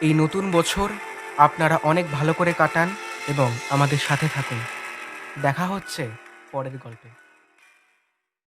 এই নতুন বছর আপনারা অনেক ভালো করে কাটান এবং আমাদের সাথে থাকুন। দেখা হচ্ছে পরের গল্পে।